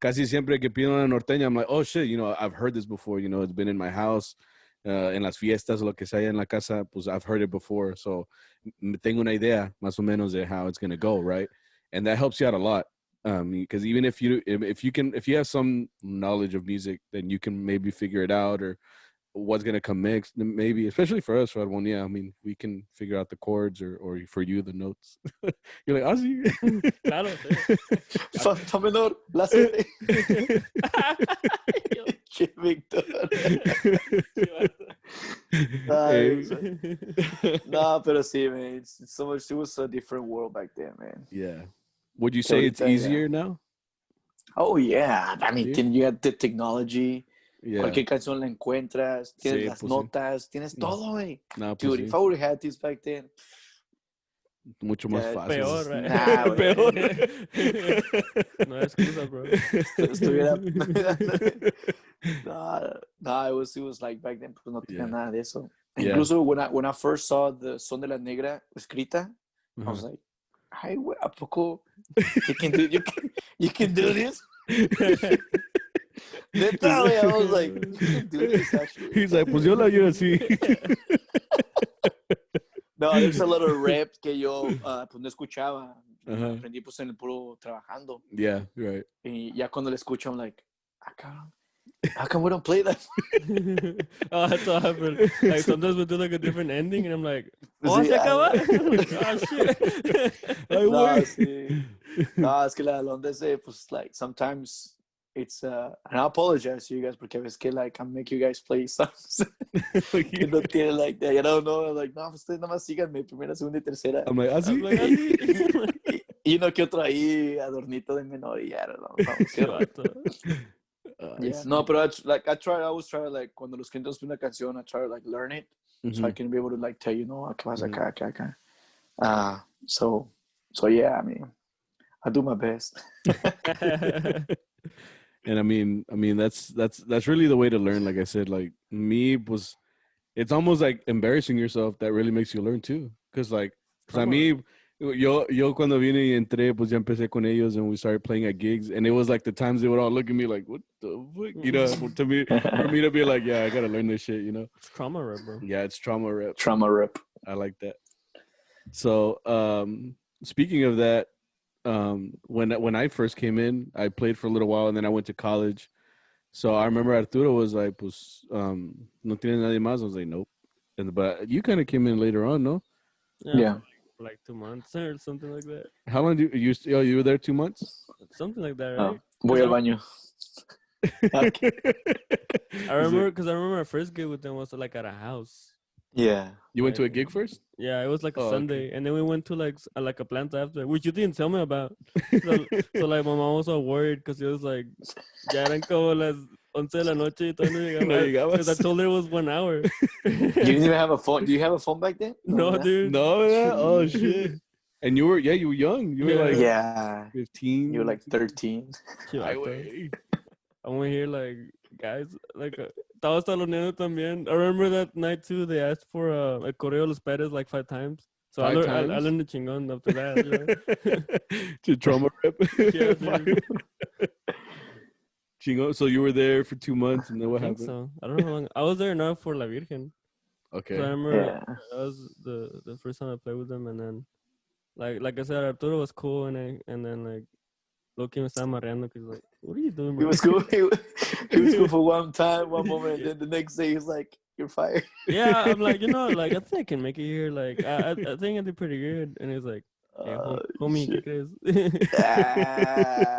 casi siempre que pido una norteña, I'm like, oh, shit, you know, I've heard this before, you know, it's been in my house, en las fiestas, lo que sea en la casa, pues I've heard it before, so tengo una idea, más o menos, de how it's going to go, right? And that helps you out a lot, because even if you have some knowledge of music, then you can maybe figure it out, or what's going to come next, maybe, especially for us, right? Well, yeah, I mean, we can figure out the chords, or for you, the notes. You're like, sí. Claro, Fa menor, la siete. Che, Víctor. No, pero sí, man. It's so much. It was a different world back then, man. Yeah. Would you say it's easier now? Oh, yeah. I mean, you got the technology. Yeah. Cualquier canción la encuentras, tienes las notas, tienes todo, güey. No, dude, if I would have had this back then, mucho más fácil. Peor, right? Nah, peor. No excusa, bro. Estuviera. No, it was like back then, pues no tenía nada de eso. Yeah. Incluso when I first saw the Son de la Negra escrita, I was like, ay, güey, ¿a poco you can do this? Literally, I was like, you can do this, actually. He's like, pues yo la oí así. No, there's a lot of rap que yo pues no escuchaba. Aprendí pues en el puro trabajando. Yeah, right. Y ya cuando le escucho, I'm like, cabrón, how come we don't play that? Oh, that's what happened. Like sometimes we do like a different ending, and I'm like, oh, Sí, se acaba. Like, oh shit. no, sí. No, es que la Allende pues like sometimes it's and I apologize to you guys porque a veces que like I make you guys play songs que no tienen like that. I don't know, like no, ustedes nada más síganme primera, segunda y tercera. I'm like, I'm like, así. Y uno que otro ahí adornito de menor y ya no, yeah, no, pero I always try like cuando los clientes piden una canción, I try to like learn it so I can be able to like tell you, no, qué pasa acá. So yeah, I mean, I do my best. And I mean that's really the way to learn. Like I said, like it's almost like embarrassing yourself that really makes you learn too. Because like, a mí, yo cuando vine y entré, pues ya empecé con ellos and we started playing at gigs, and it was like the times they would all look at me like, what the fuck, you know, for me to be like, yeah, I gotta learn this shit, you know. It's trauma rep, bro. Yeah, it's trauma rep. Trauma rep. I like that. So speaking of that, when I first came in, I played for a little while and then I went to college. So I remember Arturo was like, pues, no tiene nadie más. I was like, nope. But you kind of came in later on, no? Yeah. For like 2 months or something like that. How long do you were there 2 months? Something like that, right? Voy al baño. I remember our first gig with them was like at a house. Yeah. You went to a gig first? Yeah, it was like a Sunday, okay. and then we went to like a plant after, which you didn't tell me about. So like my mom was all worried because it was like ya eran como las 11 de la noche y todavía no llegaba. Because I told her it was 1 hour. You didn't even have a phone. Do you have a phone back then? No, dude. No, yeah. Oh shit. And you were young. You were like 15. You were like 13. I went here like guys like estaba hasta los nenes también. I remember that night too. They asked for el correo de los padres like 5 times. So I learned the chingón after that. You know? To trauma rep. Yeah, dude. Chingo. So you were there for 2 months, and then what happened? So I don't know how long. I was there enough for La Virgen. Okay. So I remember that was the first time I played with them, and then like I said, Arturo was cool, and then like Loki me estaba marreando because like, what are you doing, bro? He was cool. He was cool for one moment, and then the next day he's like, "You're fired." Yeah, I'm like, like I think I can make it here. Like I think I did pretty good, and he's like, hey, homie, ¿qué crees?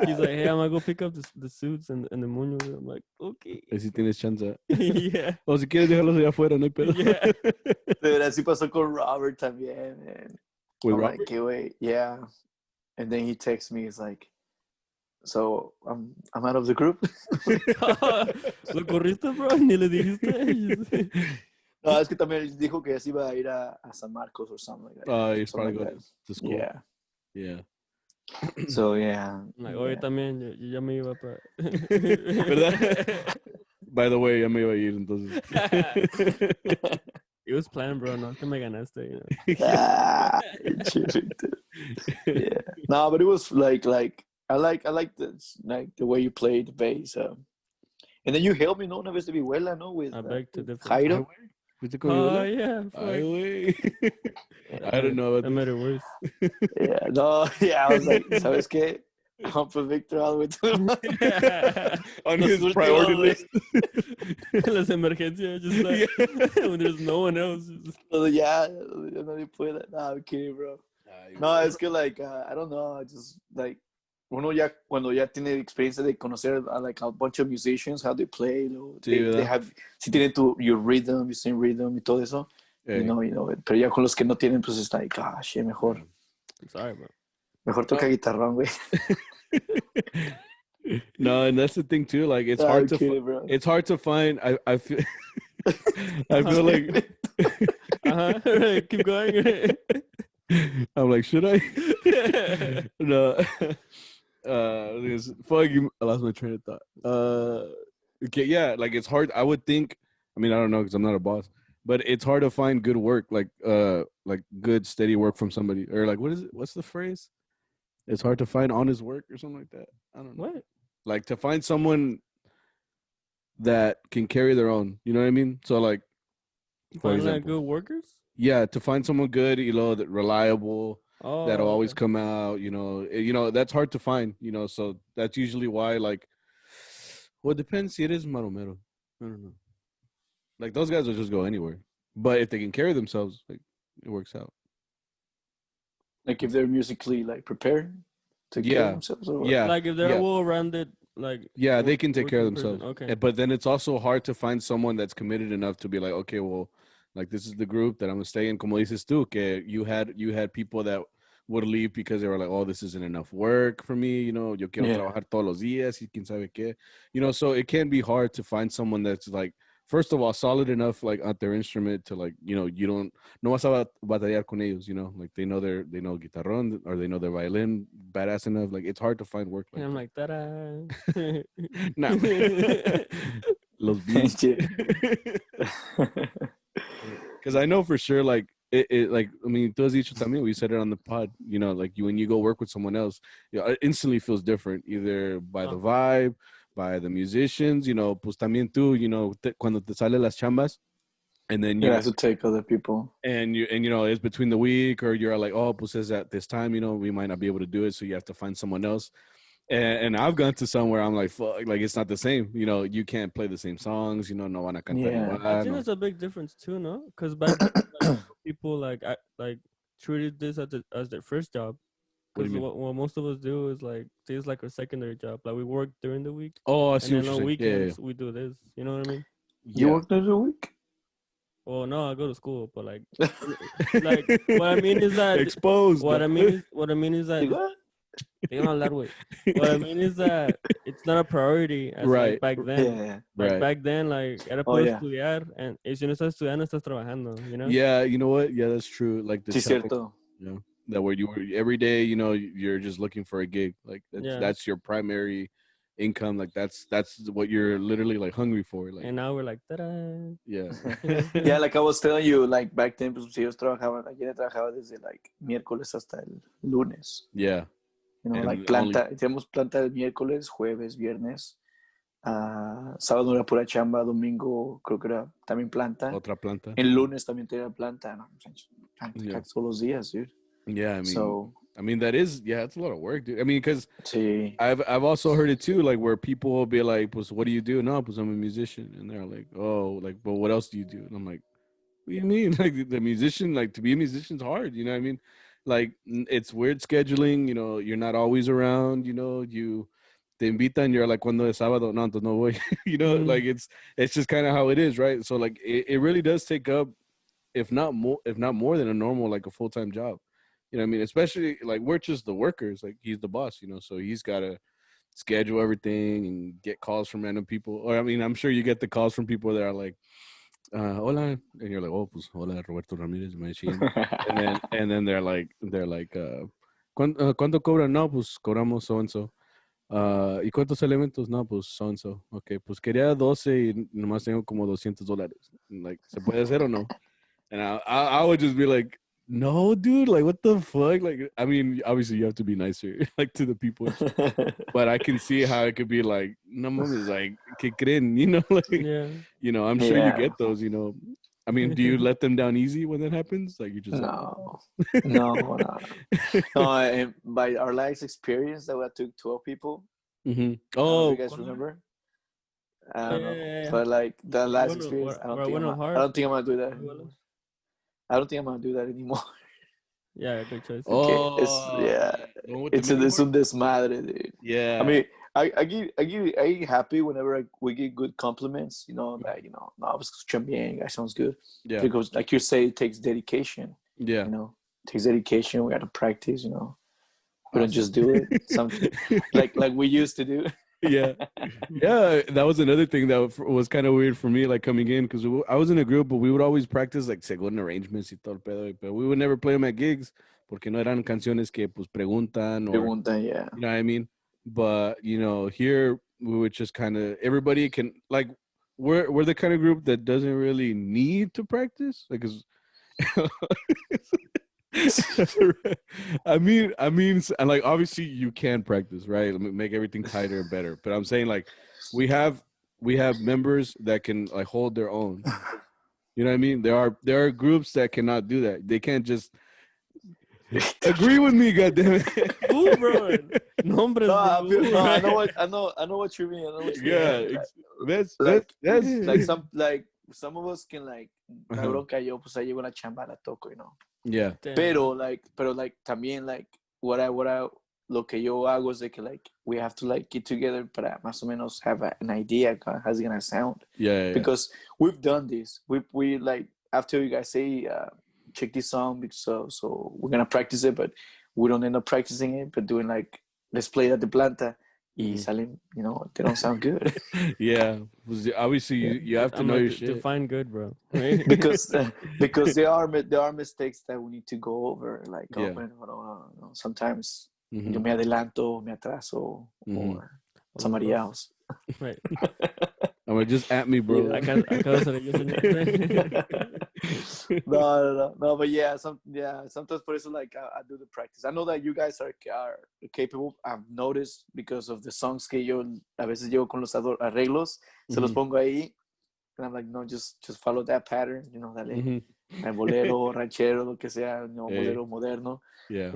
He's like, hey, I'm gonna go pick up the suits and the muño. I'm like, okay. Si tienes chance. Yeah. O si quieres dejarlos allá afuera, no hay pedo. Yeah. Dude, así pasó con Robert también, man. With I'm Robert? like, okay, wait, yeah. And then he texts me, he's like, so I'm out of the group. ¿Lo corriste, bro? Ni le dijiste. No, es que también dijo que se iba a ir a San Marcos or something like that. He's probably going to school. Yeah. Yeah. So, yeah. Like, hoy también, yo ya me iba para... ¿Verdad? By the way, ya me iba a ir, entonces. It was planned, bro. No, que me ganaste, you know. Yeah. No, but it was like I like this, like the way you played the bass. And then you helped me, no, una vez de Vihuela, no, with I beg to differ. Jairo. Oh, yeah. I don't know. That made it worse. Yeah, no, yeah, I was like, ¿sabes qué? I'll put Victor all the way to the on his priority list. Las emergencias, just like when there's no one else. Yeah, nadie puede. No, I'm kidding, bro. No, es que like, I don't know, just like, uno ya, cuando ya tiene experiencia de conocer like a bunch of musicians, how they play, you know, they have, si tienen your rhythm, you sing rhythm y todo eso, you know it. Pero ya con los que no tienen, pues está like, gosh, mejor. I'm sorry, bro. Mejor toca guitarrón, güey. No, and that's the thing too. Like it's hard to find. I feel I feel like right, keep going. I'm like, should I? No. Fuck you. I lost my train of thought. Okay, yeah, like it's hard. I would think. I mean, I don't know because I'm not a boss, but it's hard to find good work, like good steady work from somebody, or like what is it? What's the phrase? It's hard to find honest work or something like that. I don't know. What? Like to find someone that can carry their own. You know what I mean? So like, for example, good workers. Yeah, to find someone good, that reliable, that'll always Okay. come out. That's hard to find. So that's usually why. Like, well, it depends. It is maromero. I don't know. Like those guys will just go anywhere, but if they can carry themselves, like it works out. Like if they're musically like prepared to carry Yeah, themselves or what? yeah, Like if they're yeah. well-rounded, like Yeah, they can take care of working person. themselves. Okay. But then it's also hard to find someone that's committed enough to be like, okay, well, like this is the group that I'm gonna stay in. Como dices tú, que you had people that would leave because they were like, oh, this isn't enough work for me. Yo quiero Yeah. trabajar todos los días y quién sabe qué. So it can be hard to find someone that's like, first of all, solid enough like at their instrument to like, you don't no vas a batallar con ellos. Like they know guitarrón or they know their violin badass enough. Like it's hard to find work And like I'm that. like, ta-da. No. Los beats. Because I know for sure, like, like, I mean, tú has dicho también, we said it on the pod, like, when you go work with someone else, it instantly feels different, either by the vibe, by the musicians, pues también tú, cuando te sale las chambas, and then, You have to take other people. and it's between the week, or you're like, oh, pues is at this time, we might not be able to do it, so you have to find someone else. And I've gone to somewhere I'm like, fuck, like it's not the same. You can't play the same songs. No van a cantar Yeah. I igual. think No. that's a big difference too, no? Because back then, like, people like treated this as their first job. What do Because you mean? what most of us do is like this is like our secondary job. Like we work during the week, Oh, I and see what then you're on saying. weekends we do this. You know what I mean? You Yeah. work there a week? Well, no, I go to school, but like what I mean is that Exposed. what I mean is that What? what I mean is that it's not a priority as Right. like back then. Yeah. Like Right. back then, like era Oh, puro yeah. estudiar, and si no estás estudiando, estás trabajando, you know? Yeah, you know what? Yeah, that's true. Like the Sí, chavo, cierto. that where you every day, you're just looking for a gig. Like Yeah. that's your primary income. Like that's what you're literally like hungry for. Like And now we're like, ta-da. yeah. Yeah, like I was telling you, like back then, pues ellos trabajaban, ayer trabajaba desde like miércoles hasta el lunes. Yeah. Like And planta, tenemos planta el miércoles, jueves, viernes. Sábado era pura chamba, domingo creo que era también planta. Otra planta. El lunes también tenía planta, ¿no? Yeah. Todos los días, dude. Yeah, So, that is, it's a lot of work, dude. I mean, because sí. I've also heard it too, like where people will be like, "Pues, what do you do?" No, pues I'm a musician, and they're like, "Oh, like, but what else do you do?" And I'm like, "What do you mean? Like the musician, like to be a musician's hard, you know what I mean? Like it's weird scheduling, you're not always around, you te invitan, you're like, cuando es sábado, no, entonces no voy, like it's just kind of how it is, right? So like it really does take up, if not more than a normal, like a full-time job. You know what I mean? Especially like we're just the workers, like he's the boss, so he's got to schedule everything and get calls from random people. Or I mean, I'm sure you get the calls from people that are like, hola, and you're like, oh, pues hola, Roberto Ramirez, machine. and then they're like, ¿cuánto cobran? No, pues cobramos so and so. ¿Y cuántos elementos? No, pues so and so. Okay, pues quería 12 y nomás tengo como $200. Like, ¿se puede hacer o no? And I would just be like, no, dude, like what the fuck? Like, I mean, obviously you have to be nicer, like to the people, but I can see how it could be like, no mames, like, ¿qué creen? Like, Yeah. I'm sure you get those, I mean, do you let them down easy when that happens? Like you just No. No. And by our last experience that we took 12 people. Mm-hmm. Oh, you guys remember? I don't know. Yeah. But like the last experience, I don't think I'm gonna do that anymore. I don't think I'm gonna do that anymore. Yeah, good choice. Okay. It's a desmadre, dude. Yeah. I mean, I get happy whenever we get good compliments. No, I was champion. That sounds good. Yeah. Because like you say, it takes dedication. Yeah. It takes dedication. We got to practice. We don't just do it. Something like we used to do. Yeah. That was another thing that was kind of weird for me, like coming in, because I was in a group, but we would always practice like según arrangements y todo el pedo, but we would never play them at gigs porque no eran canciones que pues preguntan, yeah. You know what I mean? But here we would just kind of, everybody can, like, we're the kind of group that doesn't really need to practice, like, I mean, and like obviously you can practice, right? Make everything tighter and better. But I'm saying like we have members that can like hold their own. You know what I mean? There are groups that cannot do that. They can't just Agree with me, goddammit. Ooh, bro. Nombres, No, bro. no, I know what you mean. I know what you Yeah, mean. that's Like some of us can like, la Uh-huh. bronca yo, pues ahí llego una chamba, la toco, you know. Yeah. Damn. Pero like también like what I lo que yo hago es de que like we have to like get together para más o menos have an idea how it's gonna sound. Yeah. Because we've done this. We like after you guys say check this song, so we're gonna practice it, but we don't end up practicing it, but doing like let's play it at the planta. Y salen, you know, they don't sound good. Yeah. Obviously, you have to know your shit. Define good, bro. because there are mistakes that we need to go over. Like, Yeah. no, sometimes Mhm. yo me adelanto, me atraso, or somebody else. Right. I'm like, just at me, bro. Yeah. Acá se le No, but sometimes por eso like I do the practice. I know that you guys are capable. I've noticed because of the songs que yo a veces llevo con los arreglos, se los pongo ahí, and I'm like, no, just follow that pattern, you know, dale, el bolero, ranchero, lo que sea, no, bolero moderno. Yeah.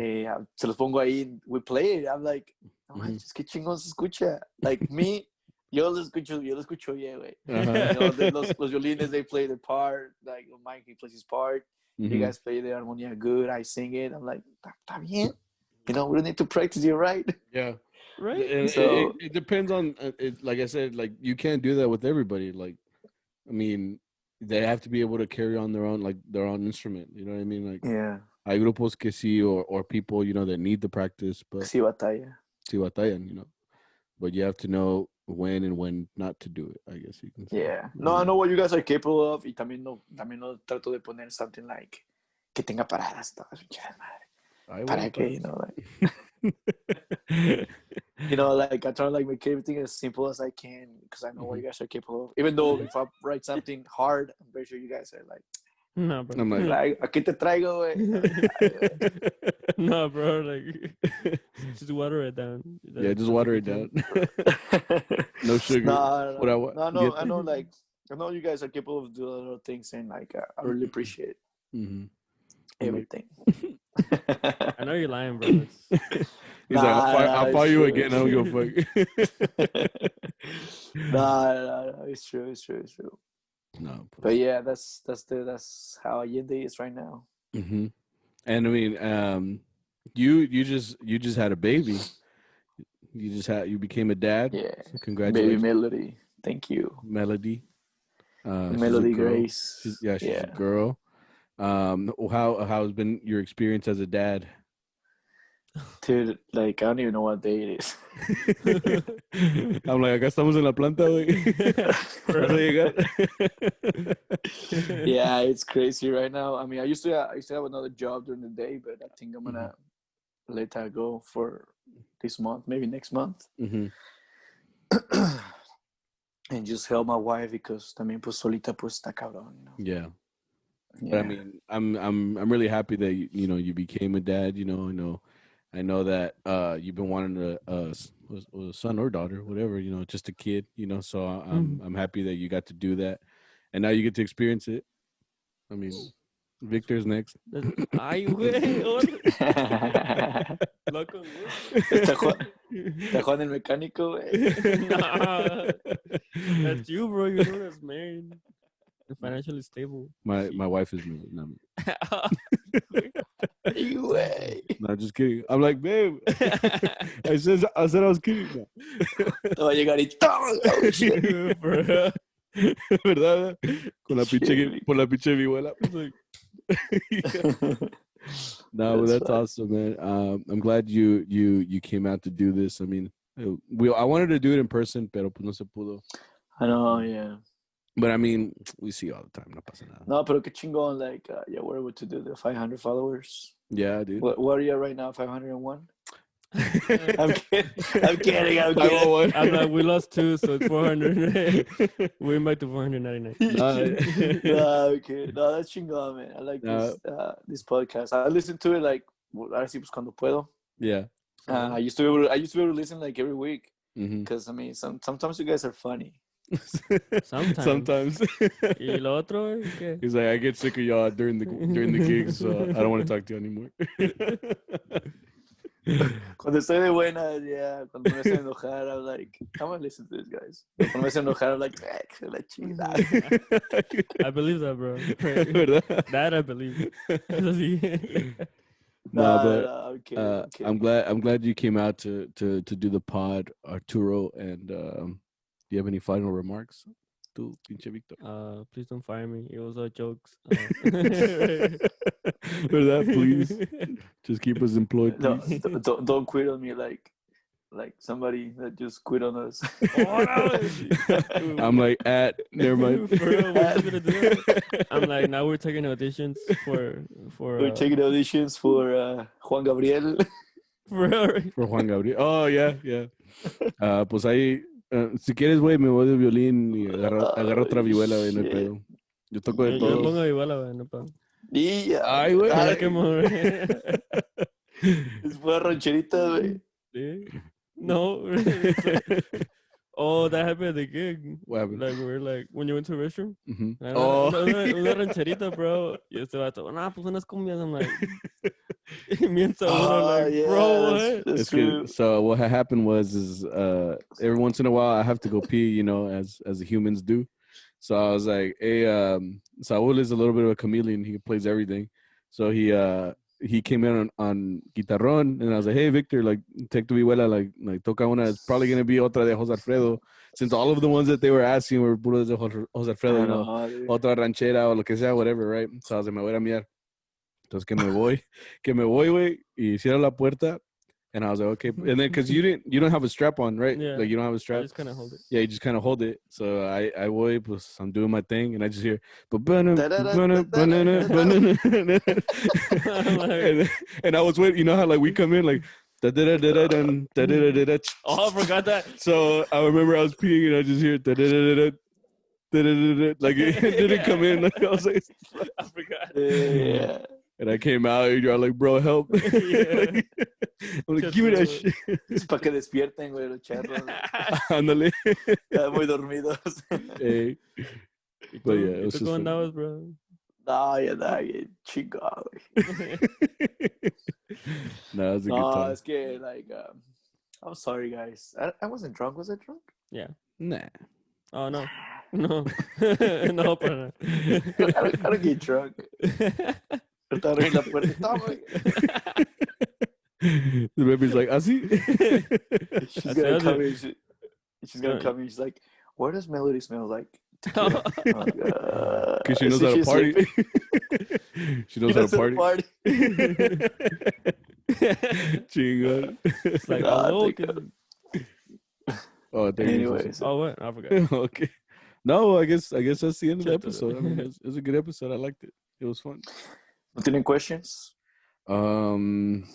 Se los pongo ahí, we play it. I'm like, no manches, qué chingón se escucha. Like me. Yo lo escucho bien, güey. You know, los violines, they play their part. Like, Mike, he plays his part. You guys play the armonía good. I sing it. I'm like, está bien. You know, we don't need to practice it, right? Yeah. Right. And So it depends on it. Like I said, like you can't do that with everybody. Like, I mean, they have to be able to carry on their own instrument. You know what I mean? Like, yeah, hay grupos que sí, or people, you know, that need the practice, but sí batalla. sí batallan, you know. But you have to know when and when not to do it, I guess you can say. Yeah. No, I know what you guys are capable of. Y también no trato de poner something like que tenga paradas todas, madre. Para que, you know, like, you know, like I try to like make everything as simple as I can because I know what you guys are capable of. Even though if I write something hard, I'm very sure you guys are like, No, bro. I'm like, aquí te traigo, güey. No, bro. Like, just water it down. Yeah, just water it down. No sugar. No, I know, like, I know you guys are capable of doing a lot of things, and like, I really appreciate everything. I know you're lying, bro. He's like, I'll fire you again. I don't give a fuck. No, it's true. No, but yeah, that's how Allende is right now. And I mean, you just had a baby. You became a dad. Yeah, so congratulations, baby Melody. Thank you, Melody. Melody Grace. She's a girl. How's been your experience as a dad? Dude, like I don't even know what day it is. I'm like, acá estamos en la planta, güey. Yeah, it's crazy right now. I mean, I used to have another job during the day, but I think I'm gonna let that go for this month, maybe next month, and just help my wife because también pues solita pues está cabrón, you know. Yeah. But I mean, I'm really happy that you became a dad. I know that you've been wanting a son or daughter, whatever, just a kid, So I'm happy that you got to do that, and now you get to experience it. I mean, Victor's next. Ay, güey. Loco, Está Juan el mecánico, güey. Nah. That's you, bro. You know that's married. Financially stable. My wife is married. No, no, just kidding. I'm like, babe. I said I was kidding. Te va a llegar y todo. ¿Verdad? Con la pinche, por la pinche vihuela. No, that's awesome, man. I'm glad you came out to do this. I mean, I wanted to do it in person, pero pues no se pudo. I know, yeah. But I mean, we see all the time. No pasa nada. No, pero qué chingón. Like, we're able to do the 500 followers. Yeah, dude. What are you at right now? 501? I'm kidding. I'm like, we lost 2, so it's 400. We're back to 499. Okay. No, that's chingón, man. I like this podcast. I listen to it like, ahora sí, pues cuando puedo. Yeah. I used to be able to listen like every week because I mean, sometimes you guys are funny. Sometimes. ¿Y lo otro? ¿Qué? He's like, I get sick of y'all during the gigs, so I don't want to talk to you anymore. Cuando estoy de buenas, cuando me hacen enojar, I'm like, I'm gonna listen to these guys. Cuando me hacen enojar, I'm like, que la chingada. I believe that, bro. ¿Verdad? That I believe. Eso sí. Okay. I'm glad you came out to do the pod, Arturo. And do you have any final remarks? Tú, pinche Victor. Please don't fire me. It was all jokes. ¿Verdad? Please, just keep us employed, please. No, don't quit on me like somebody that just quit on us. I'm like, never mind. For real, what you gonna do? I'm like, now we're taking auditions for We're taking auditions for Juan Gabriel. For Juan Gabriel. Oh, yeah. Pues ahí, si quieres, güey, me voy de violín y agarro otra vihuela, güey, no hay pedo. Yo toco de todo. Yo pongo vihuela, güey, no pedo. Ay, güey. Es pura rancherita, güey. ¿Sí? No. Oh, that happened at the gig. What happened? Like, we're like, when you went to the restroom. Mm-hmm. Una rancherita, bro. Y este vato, pues unas cumbias. I'm like, miento uno, like, yeah, bro, what? That's true. So what had happened was every once in a while I have to go pee, as the humans do. So I was like, hey, Saul is a little bit of a chameleon. He plays everything. So he came in on guitarrón, and I was like, hey, Victor, like, take tu vihuela, like toca una. It's probably going to be otra de Jose Alfredo, since all of the ones that they were asking were puros de Jose Alfredo, otra ranchera o lo que sea, whatever, right? So I was like, me voy a miar. Entonces que me voy, güey, y cierro la puerta. And I was like, okay. And then, because you don't have a strap on, right? Yeah. Like, you don't have a strap. I just kind of hold it. Yeah, you just kind of hold it. So I voy, pues, I'm doing my thing, and I just hear, and I was waiting. You know how, like, we come in, like, oh, I forgot that. So I remember I was peeing, and I just hear, like, it didn't come in. Like, I was like, I forgot. Yeah. And I came out, and you're like, bro, help. Yeah. I'm like, give me that shit. Es para que despierten, güey, los charros. Ándale. Están muy dormidos. Hey. But yeah, it was just fun. Andabas, bro? No, chingado, güey. No, it was a good time. Es que, like, I'm sorry, guys. I wasn't drunk. Was I drunk? Yeah. Nah. Oh, no. No, para nada. I don't get drunk. Estaba en la puerta. The baby's like, ¿así? She's gonna come in. She's gonna come in. She's like, where does Melody smell like? Because she knows how to party. She knows how to party. Chingón. It's like, anyways. Oh, what? I forgot. Okay. No, I guess that's the end of the episode. I mean, it was a good episode. I liked it. It was fun. ¿No tienen questions? ¿Cuánto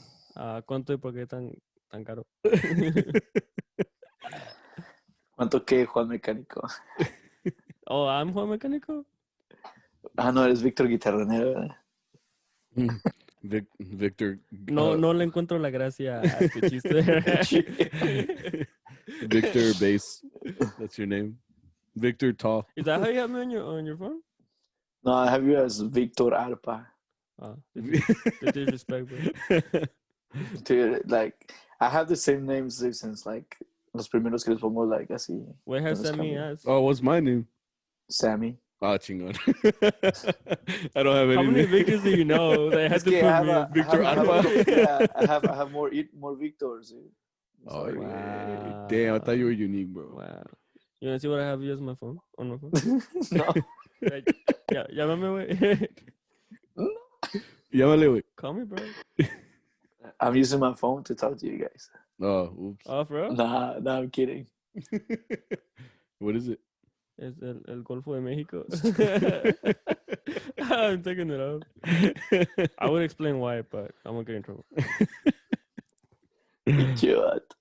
y por qué tan caro? ¿Cuánto qué, Juan Mecánico? Oh, I'm Juan Mecánico? No, eres Víctor Guitarronero, ¿verdad? Victor. No le encuentro la gracia a tu chiste. Victor Bass. That's your name. Victor Tall. Is that how you have me on your phone? No, I have you as Victor Arpa. The disrespect, bro. Dude, like, I have the same names since, like, los primeros que les pongo, like, así. What has Sammy as? Oh, what's my name? Sammy. Ah, chingón. I don't have any. How many Victors do you know? They had to put Victor Arpa. Yeah, I have more Victors. Dude. Oh, wow. Damn, I thought you were unique, bro. Wow. You want to see what I have used on my phone? No. Llámame, güey. Llámale, güey. Call me, bro. I'm using my phone to talk to you guys. Oh, oops. Oh, for real? Nah, I'm kidding. What is it? Es el Golfo de México. I'm taking it off. I would explain why, but I won't get in trouble.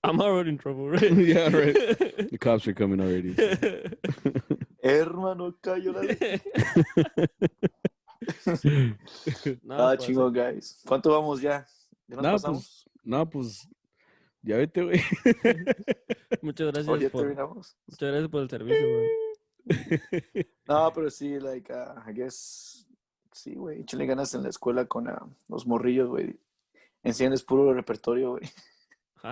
I'm already in trouble, right? Yeah, right. The cops are coming already. Hermano, cayó la... chingón, guys. ¿Cuánto vamos ya? ¿Ya nos pasamos? Pues, ya vete, güey. Muchas gracias por el servicio, bro. No, pero sí, like, I guess, sí, güey, échale ganas en la escuela con los morrillos, güey. Enséñales puro repertorio, güey.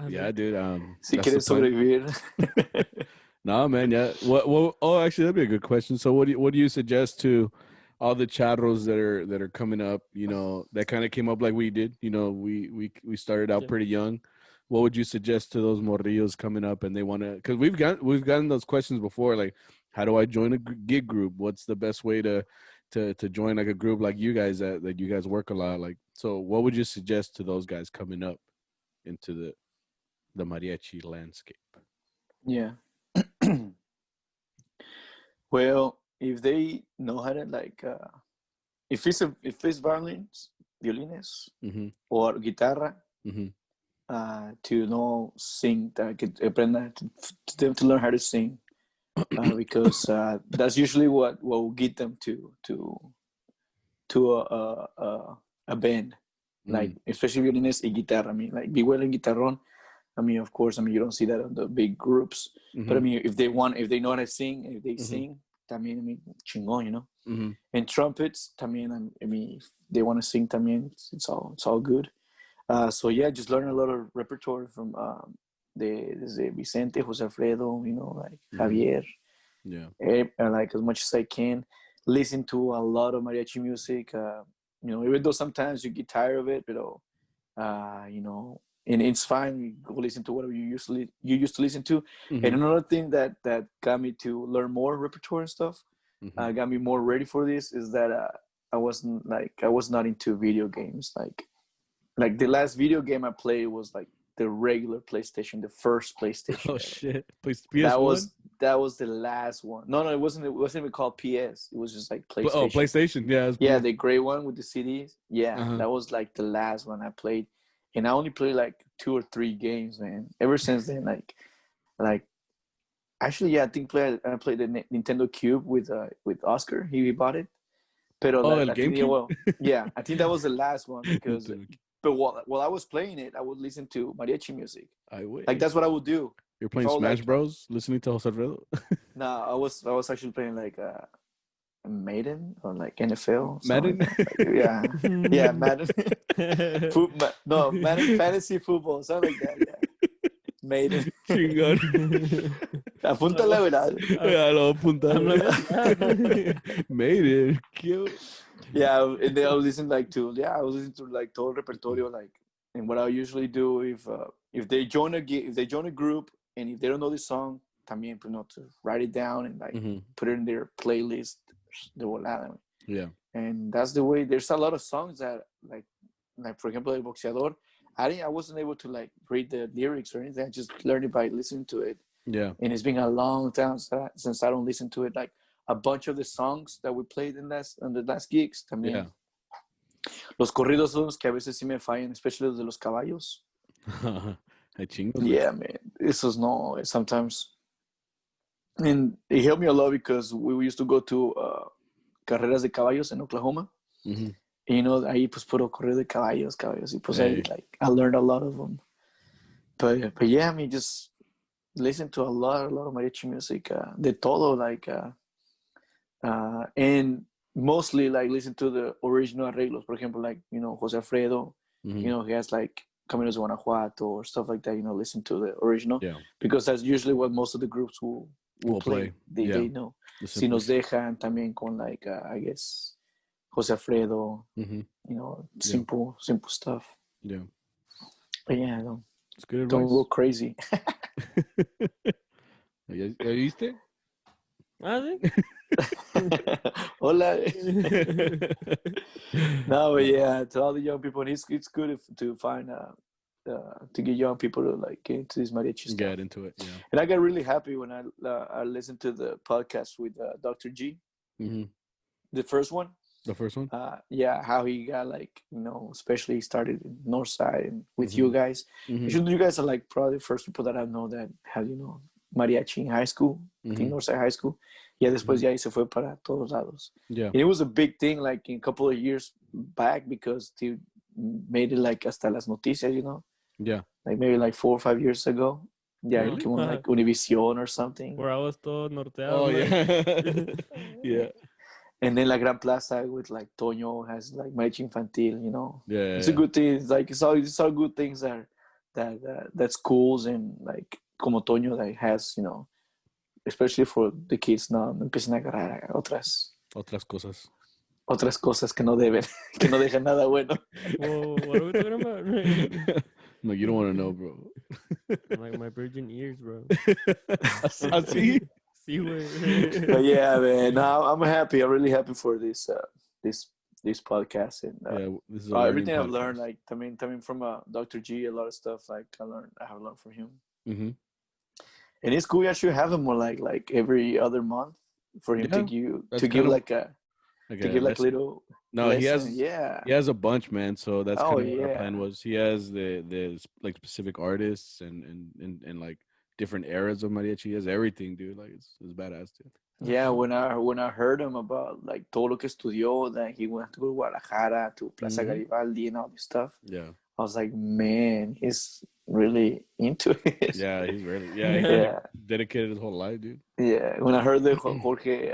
Yeah, dude. Si That's the quieres plan. sobrevivir. No, man. Yeah. What? Oh, actually, that'd be a good question. So, what do you suggest to all the charros that are coming up? You know, that kind of came up like we did. You know, we started out Yeah. pretty young. What would you suggest to those morrillos coming up and they want to? Because we've gotten those questions before. Like, how do I join a gig group? What's the best way to join like a group like you guys that you guys work a lot? Like, so what would you suggest to those guys coming up into the mariachi landscape? Yeah. Well, if they know how to like, if it's violines, Mm-hmm. or guitarra, Mm-hmm. to know sing, que aprenda to learn how to sing, because that's usually what will get them to a band, like especially violines y guitarra. I mean, like vihuela and guitarrón. I mean, of course, I mean you don't see that on the big groups, but I mean if they know how to sing, if they sing, también, I mean, chingón, you know. Mm-hmm. And trumpets, también, I mean, if they want to sing, también, it's all good. So yeah, just learn a lot of repertoire from desde Vicente, Jose Alfredo, you know, like Javier. Yeah. Like as much as I can, listen to a lot of mariachi music. You know, even though sometimes you get tired of it, but you know, and it's fine. You go listen to whatever you used to listen to. Mm-hmm. And another thing that got me to learn more repertoire and stuff, got me more ready for this, is that I was not into video games. Like the last video game I played was like the regular PlayStation, the first PlayStation. Oh shit! PS1? PS1? That was the last one. No, it wasn't even called PS. It was just like PlayStation. Oh, PlayStation. Yeah. Yeah, the gray one with the CDs. Yeah, Uh-huh. that was like the last one I played, and I only played like 2 or 3 games, man. Ever since then, like actually, yeah, I think I played the Nintendo Cube with Oscar. He bought it. Pero Oh, el I think, GameCube? yeah, I think that was the last one because. But while I was playing it, I would listen to mariachi music. Like that's what I would do. You're playing Smash Bros. Listening to Jose Alfredo? No, I was actually playing like Maiden or like NFL. Madden? Like yeah, Madden. Madden fantasy football, something like that. Yeah, Maiden. Chingón. Apúntale, ¿verdad? Ya lo apuntaron. Maiden. Cute. Yeah, and then I was listening to like todo repertorio, like, and what I usually do if they join a group and if they don't know the song, también, you know, to write it down and like put it in their playlist de volada. Yeah. And that's the way. There's a lot of songs that like for example, El Boxeador, I wasn't able to like read the lyrics or anything. I just learned it by listening to it. Yeah. And it's been a long time since I don't listen to it. Like a bunch of the songs that we played in the last gigs también. Yeah. Los corridos son los que a veces sí me fallan, especially los de los caballos. Yeah, man. This was no sometimes. And it helped me a lot because we used to go to carreras de caballos in Oklahoma. Mm-hmm. And, you know, ahí pues puro corrido de caballos. Y pues ahí, like, I learned a lot of them. But yeah, I mean, just listen to a lot of mariachi music. De todo, like, and mostly like listen to the original arreglos. For example, like, you know, Jose Alfredo, you know, he has like Caminos de Guanajuato or stuff like that, you know, listen to the original. Yeah. Because that's usually what most of the groups will play. They know. Si nos dejan también con like, I guess, Jose Alfredo, you know, simple stuff. Yeah. But yeah, no. It's good advice. Don't go crazy. ¿Ya viste? Ah, sí. Hola. No, but yeah, to all the young people, it's good to find to get young people to like get into this mariachi stuff. Get into it, yeah. And I got really happy when I listened to the podcast with Dr. G, the first one. The first one? Yeah, how he got like, you know, especially started in Northside and with you guys. You guys are like probably the first people that I know that have, you know, mariachi in high school, I think Northside High School. Yeah, después ya se fue para todos lados. Yeah. And it was a big thing like in a couple of years back because they made it like hasta las noticias, you know? Yeah. Like maybe like 4 or 5 years ago. Yeah, Really? he came on like Univision or something. Where I was todo norteado. Oh like. yeah. Yeah. And then La Gran Plaza with like Toño has like Mariachi Infantil, you know. Yeah. It's a good thing. It's like it's all good things that schools and like como Toño that has, you know, especially for the kids no empiezan a agarrar Otras cosas. otras cosas que no deben, que no dejan nada bueno. Whoa, what are we talking about? No, you don't want to know, bro. Like my virgin ears, bro. Así? Sí, güey. But yeah, man, now I'm happy. I'm really happy for this podcast and Yeah, this is everything I've podcast. learned. Like coming from Dr. G, a lot of stuff like I have learned from him. Mm-hmm. And it's cool. We actually have him more like every other month for him to give like a little. No, lesson. he has a bunch, man. So that's kind of what our plan was. He has the like specific artists and like different eras of mariachi. He has everything, dude. Like it's badass, dude. Yeah, when I heard him about like todo lo que estudió, that he went to Guadalajara to Plaza Garibaldi and all this stuff. Yeah, I was like, man, he's really into it. Yeah, he's really he dedicated his whole life, dude. Yeah, when I heard the Jorge,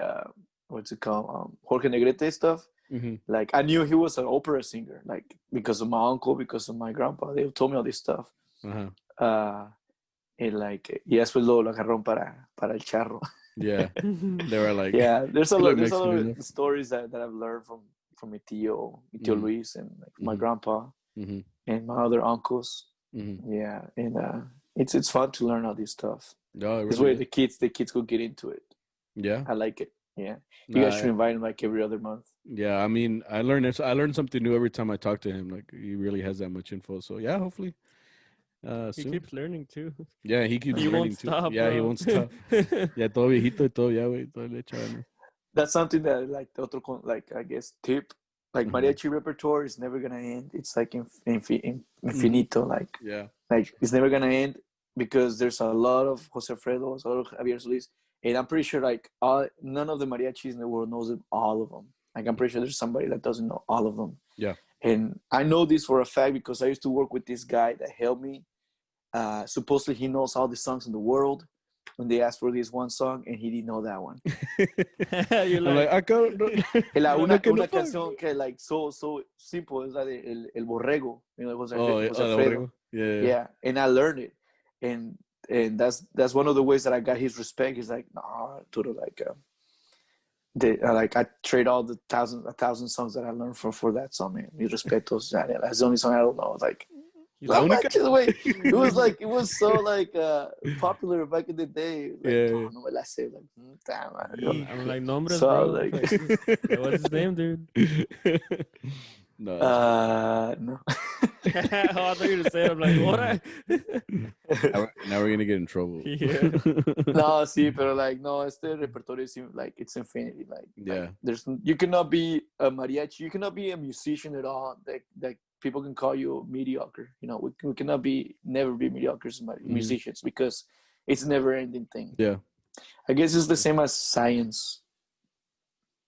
what's it called, Jorge Negrete stuff. Mm-hmm. Like I knew he was an opera singer, like because of my uncle, because of my grandpa. They told me all this stuff. And like, y después lo agarraron para el charro. Yeah, they were like, there's a lot of stories that I've learned from mi tío Luis, and like my grandpa and my other uncles. Yeah, and it's fun to learn all this stuff. No, really this way the kids could get into it. Yeah, I like it. Yeah, you guys should invite him like every other month. Yeah, I mean, I learned something new every time I talk to him. Like he really has that much info. So yeah, hopefully. He keeps learning too. Yeah, he keeps learning too. Stop, yeah, bro. he won't stop. Yeah, todo viejito y todo ya, güey, todo le echaban. That's something that like the other like I guess tip. Like mariachi repertoire is never gonna end. It's like infinito. Like it's never gonna end because there's a lot of Jose Alfredos, a lot of Javier Solís, and I'm pretty sure like none of the mariachis in the world knows all of them. Like I'm pretty sure there's somebody that doesn't know all of them. Yeah. And I know this for a fact because I used to work with this guy that helped me. Supposedly he knows all the songs in the world. When they asked for this one song and he didn't know that one. You're like I can't. Una canción que like so simple is like el borrego. You know, Jose Alfredo. Yeah. And I learned it, and that's one of the ways that I got his respect. He's like, nah, Turo, like I trade all the 1,000 songs that I learned for that song, man. Mis respetos. That's the only song I don't know. Like. It was so like popular back in the day. Like, no me la sé. Like, damn. I'm like, nombres, so, bro. like, what's his name, dude? No. No. I thought you were to say it. I'm like, what? Now we're gonna get in trouble. Yeah. No, sí, pero like, no, este repertorio is like it's infinity. Like, you cannot be a mariachi. You cannot be a musician at all. That people can call you mediocre. You know, we cannot never be mediocre as musicians because it's a never-ending thing. Yeah, I guess it's the same as science.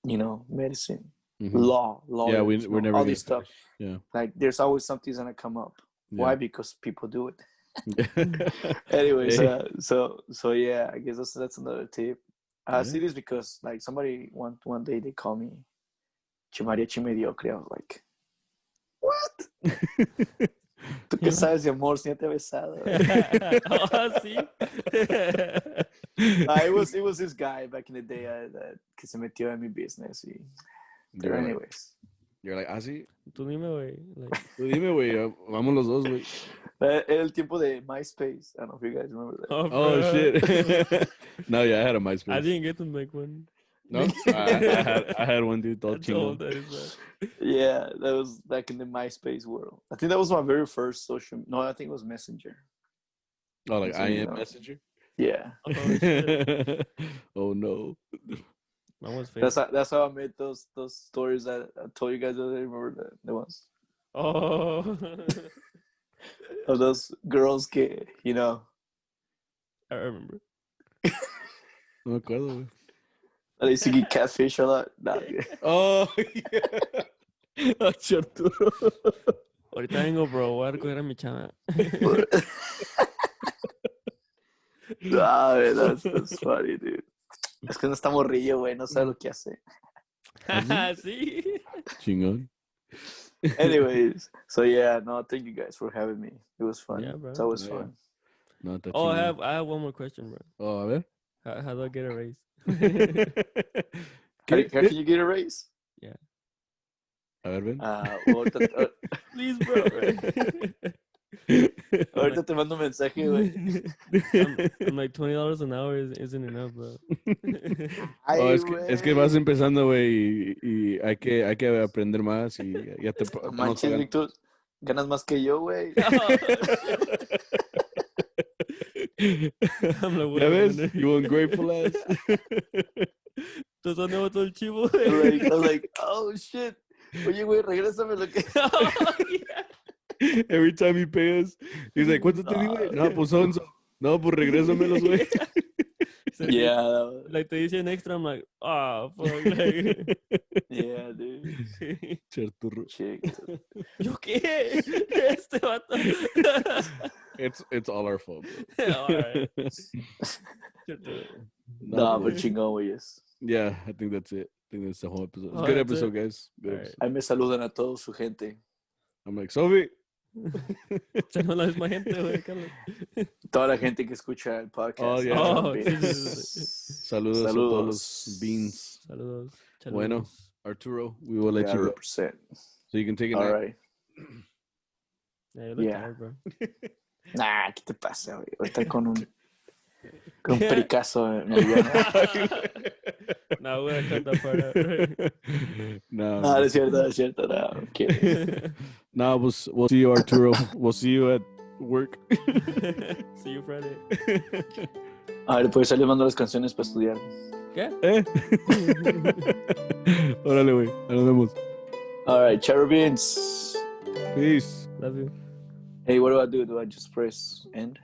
You know, medicine, law. Yeah, we're never all this stuff. Yeah, like there's always something's gonna come up. Yeah. Why? Because people do it. Anyways, so yeah, I guess that's another tip. I see this because like somebody one day they call me Mariachi mediocre. I was like, what? ¿Tú qué sabes de amor si no te he besado? Oh, sí. It was this guy back in the day que se metió en mi business. But anyways. You're like, sí? Tú dime, güey. Tú dime, güey. Vamos los dos, güey. Era el tiempo de MySpace. I don't know if you guys remember that. Oh shit. No, yeah, I had a MySpace. I didn't get to make one. No, I had one, dude. All yeah, that was back in the MySpace world. I think that was my very first social. No, I think it was Messenger. Oh, like I am Messenger. Yeah. Oh no. That's how I made those stories that I told you guys. I remember the ones. Oh. Of those girls, you know. I remember. No me acuerdo, güey. I used to get catfish a lot. Oh, yeah. Arturo. Ahorita vengo, bro. Voy a recoger a mi chava. That's funny, dude. Es que no está morrillo, güey. No sabe lo que hace. Sí. Chingón. Anyways, so yeah, no, thank you guys for having me. It was fun. Yeah, bro. It's always Oh, yeah. fun. No, está Oh, chingón. I have one more question, bro. Oh, a ver. How do I get a raise? How can you get a raise? Yeah. A ver, ven. Well, Please, bro. ahorita te mando un mensaje, güey. I'm like $20 an hour isn't enough, bro. Oh, es que vas empezando, güey, y hay que aprender más y ya te No manches, Víctor, ganas más que yo, güey. ¿Ya ves? You ungrateful ass. Entonces, ¿dónde va todo el chivo? I'm like, oh, shit. Oye, güey, regrésame lo que... Every time he pays, he's like, ¿cuánto te di, güey? No, pues 11. No, pues regrésamelos, güey. Yeah. Like, te dicen extra, I'm like, fuck. Like, Yeah, dude. Cherturro. Chick. ¿Yo qué? Este vato. It's all our fault, bro. All right. No, but chingón, güeyes. Yeah, I think that's it. I think that's the whole episode. Oh, Good that's episode, it? guys. Good Alright. episode. Ahí me saludan a toda su gente. I'm like, Sophie. Ya no la misma gente, güey, Carlos. Toda la gente que escucha el podcast. Oh, yeah. Oh, CharroBeans. Saludos a todos los beans. Saludos. Bueno, Arturo, we will let you go. Represent. So you can take it All now. right. Yeah, you look Yeah. tired, bro. Nah, ¿qué te pasa, güey? Ahorita con un pericazo en el llano. No, we're gonna cut that part out. No, No, es cierto. No, I'm kidding. no, we'll see you, Arturo. We'll see you at work. See you Friday. A ver, pues le mando las canciones para estudiar. ¿Qué? Órale, güey. Nos vemos. All right, CharroBeans. Peace. Love you. Hey, what do I do? Do I just press end?